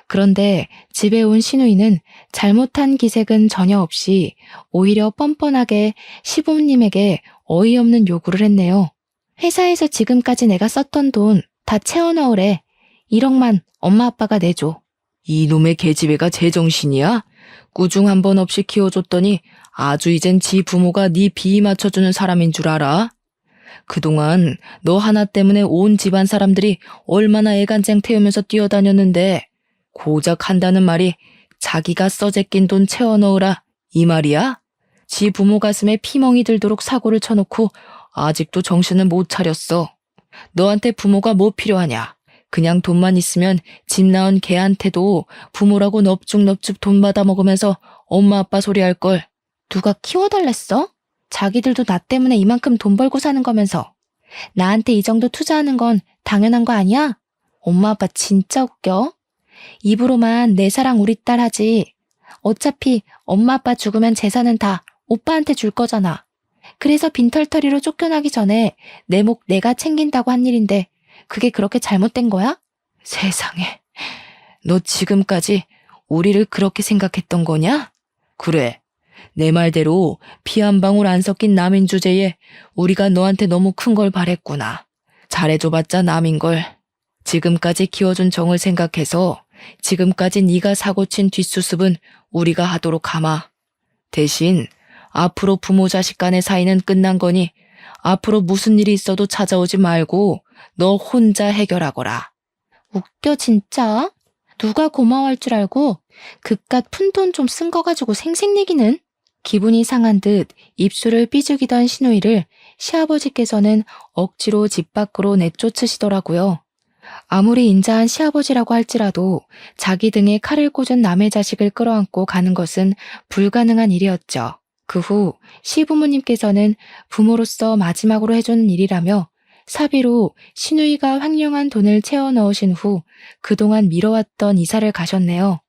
그런데 집에 온 시누이는 잘못한 기색은 전혀 없이 오히려 뻔뻔하게 시부모님에게 어이없는 요구를 했네요. 회사에서 지금까지 내가 썼던 돈 다 채워넣으래. 1억만 엄마 아빠가 내줘. 이놈의 계집애가 제정신이야? 꾸중 한 번 없이 키워줬더니 아주 이젠 지 부모가 네 비위 맞춰주는 사람인 줄 알아? 그동안 너 하나 때문에 온 집안 사람들이 얼마나 애간쟁 태우면서 뛰어다녔는데 고작 한다는 말이 자기가 써제낀 돈 채워넣으라 이 말이야? 지 부모 가슴에 피멍이 들도록 사고를 쳐놓고 아직도 정신을 못 차렸어. 너한테 부모가 뭐 필요하냐? 그냥 돈만 있으면 집 나온 걔한테도 부모라고 넙죽넙죽 돈 받아먹으면서 엄마 아빠 소리 할걸. 누가 키워달랬어? 자기들도 나 때문에 이만큼 돈 벌고 사는 거면서. 나한테 이 정도 투자하는 건 당연한 거 아니야? 엄마 아빠 진짜 웃겨. 입으로만 내 사랑 우리 딸 하지. 어차피 엄마 아빠 죽으면 재산은 다 오빠한테 줄 거잖아. 그래서 빈털터리로 쫓겨나기 전에 내 목 내가 챙긴다고 한 일인데 그게 그렇게 잘못된 거야? 세상에, 너 지금까지 우리를 그렇게 생각했던 거냐? 그래, 내 말대로 피 한 방울 안 섞인 남인 주제에 우리가 너한테 너무 큰 걸 바랬구나. 잘해줘봤자 남인걸. 지금까지 키워준 정을 생각해서 지금까지 네가 사고친 뒷수습은 우리가 하도록 하마. 대신 앞으로 부모 자식 간의 사이는 끝난 거니 앞으로 무슨 일이 있어도 찾아오지 말고 너 혼자 해결하거라. 웃겨 진짜. 누가 고마워할 줄 알고 그깟 푼돈 좀 쓴 거 가지고 생색내기는. 기분이 상한 듯 입술을 삐죽이던 시누이를 시아버지께서는 억지로 집 밖으로 내쫓으시더라고요. 아무리 인자한 시아버지라고 할지라도 자기 등에 칼을 꽂은 남의 자식을 끌어안고 가는 것은 불가능한 일이었죠. 그 후 시부모님께서는 부모로서 마지막으로 해주는 일이라며 사비로 시누이가 횡령한 돈을 채워 넣으신 후 그동안 미뤄왔던 이사를 가셨네요.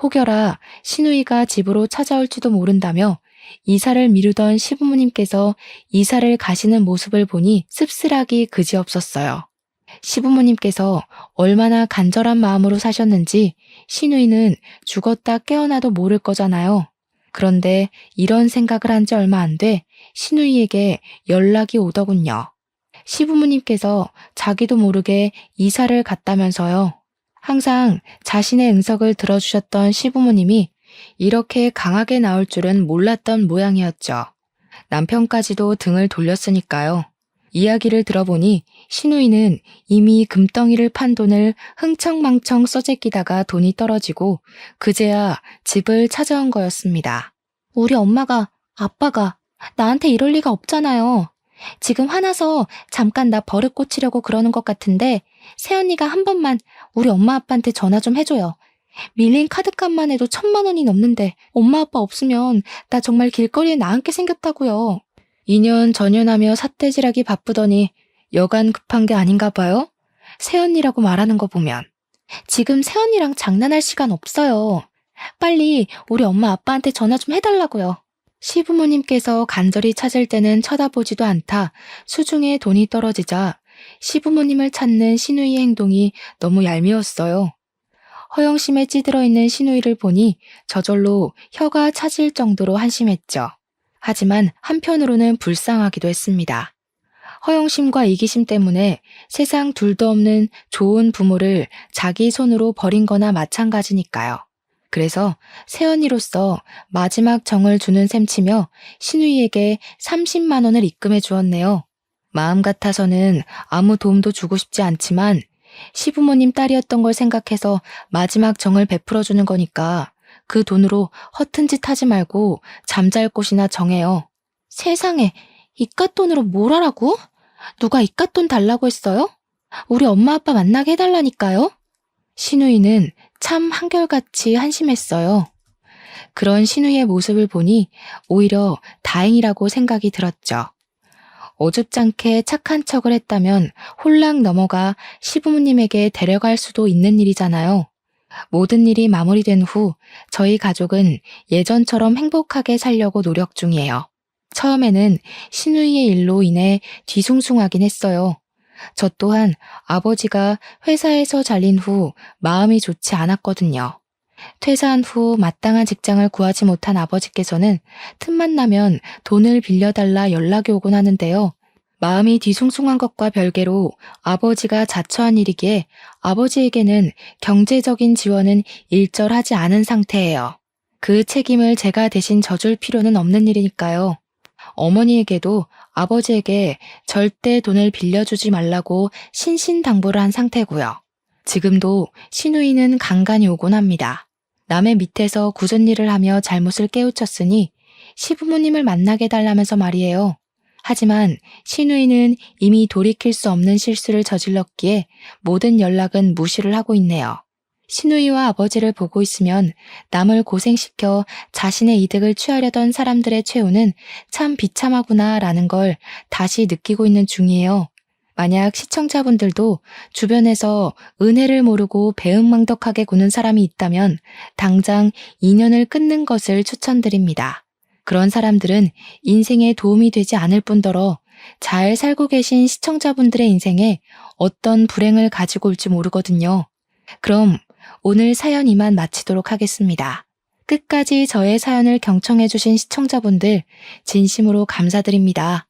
혹여라 시누이가 집으로 찾아올지도 모른다며 이사를 미루던 시부모님께서 이사를 가시는 모습을 보니 씁쓸하기 그지없었어요. 시부모님께서 얼마나 간절한 마음으로 사셨는지 시누이는 죽었다 깨어나도 모를 거잖아요. 그런데 이런 생각을 한 지 얼마 안 돼 시누이에게 연락이 오더군요. 시부모님께서 자기도 모르게 이사를 갔다면서요. 항상 자신의 응석을 들어주셨던 시부모님이 이렇게 강하게 나올 줄은 몰랐던 모양이었죠. 남편까지도 등을 돌렸으니까요. 이야기를 들어보니 시누이는 이미 금덩이를 판 돈을 흥청망청 써제끼다가 돈이 떨어지고 그제야 집을 찾아온 거였습니다. 우리 엄마가, 아빠가 나한테 이럴 리가 없잖아요. 지금 화나서 잠깐 나 버릇 고치려고 그러는 것 같은데 새언니가 한 번만 우리 엄마 아빠한테 전화 좀 해줘요. 밀린 카드값만 해도 1,000만 원이 넘는데 엄마 아빠 없으면 나 정말 길거리에 나앉게 생겼다고요. 2년 전연하며 삿대질하기 바쁘더니 여간 급한 게 아닌가 봐요? 새언니라고 말하는 거 보면. 지금 새언니랑 장난할 시간 없어요. 빨리 우리 엄마 아빠한테 전화 좀 해달라고요. 시부모님께서 간절히 찾을 때는 쳐다보지도 않다 수중에 돈이 떨어지자 시부모님을 찾는 시누이의 행동이 너무 얄미웠어요. 허영심에 찌들어 있는 시누이를 보니 저절로 혀가 차질 정도로 한심했죠. 하지만 한편으로는 불쌍하기도 했습니다. 허영심과 이기심 때문에 세상 둘도 없는 좋은 부모를 자기 손으로 버린 거나 마찬가지니까요. 그래서 새언니로서 마지막 정을 주는 셈치며 신우이에게 30만 원을 입금해 주었네요. 마음 같아서는 아무 도움도 주고 싶지 않지만 시부모님 딸이었던 걸 생각해서 마지막 정을 베풀어 주는 거니까 그 돈으로 허튼 짓 하지 말고 잠잘 곳이나 정해요. 세상에, 이깟돈으로 뭘 하라고? 누가 이깟돈 달라고 했어요? 우리 엄마 아빠 만나게 해달라니까요. 신우이는 참 한결같이 한심했어요. 그런 신우이의 모습을 보니 오히려 다행이라고 생각이 들었죠. 어줍잖게 착한 척을 했다면 홀랑 넘어가 시부모님에게 데려갈 수도 있는 일이잖아요. 모든 일이 마무리된 후 저희 가족은 예전처럼 행복하게 살려고 노력 중이에요. 처음에는 신우이의 일로 인해 뒤숭숭하긴 했어요. 저 또한 아버지가 회사에서 잘린 후 마음이 좋지 않았거든요. 퇴사한 후 마땅한 직장을 구하지 못한 아버지께서는 틈만 나면 돈을 빌려달라 연락이 오곤 하는데요. 마음이 뒤숭숭한 것과 별개로 아버지가 자처한 일이기에 아버지에게는 경제적인 지원은 일절하지 않은 상태예요. 그 책임을 제가 대신 져줄 필요는 없는 일이니까요. 어머니에게도 아버지에게 절대 돈을 빌려주지 말라고 신신당부를 한 상태고요. 지금도 신우이는 간간히 오곤 합니다. 남의 밑에서 굳은 일을 하며 잘못을 깨우쳤으니 시부모님을 만나게 해달라면서 말이에요. 하지만 신우이는 이미 돌이킬 수 없는 실수를 저질렀기에 모든 연락은 무시를 하고 있네요. 신우이와 아버지를 보고 있으면 남을 고생시켜 자신의 이득을 취하려던 사람들의 최후는 참 비참하구나 라는 걸 다시 느끼고 있는 중이에요. 만약 시청자분들도 주변에서 은혜를 모르고 배은망덕하게 구는 사람이 있다면 당장 인연을 끊는 것을 추천드립니다. 그런 사람들은 인생에 도움이 되지 않을 뿐더러 잘 살고 계신 시청자분들의 인생에 어떤 불행을 가지고 올지 모르거든요. 그럼 오늘 사연 이만 마치도록 하겠습니다. 끝까지 저의 사연을 경청해주신 시청자분들 진심으로 감사드립니다.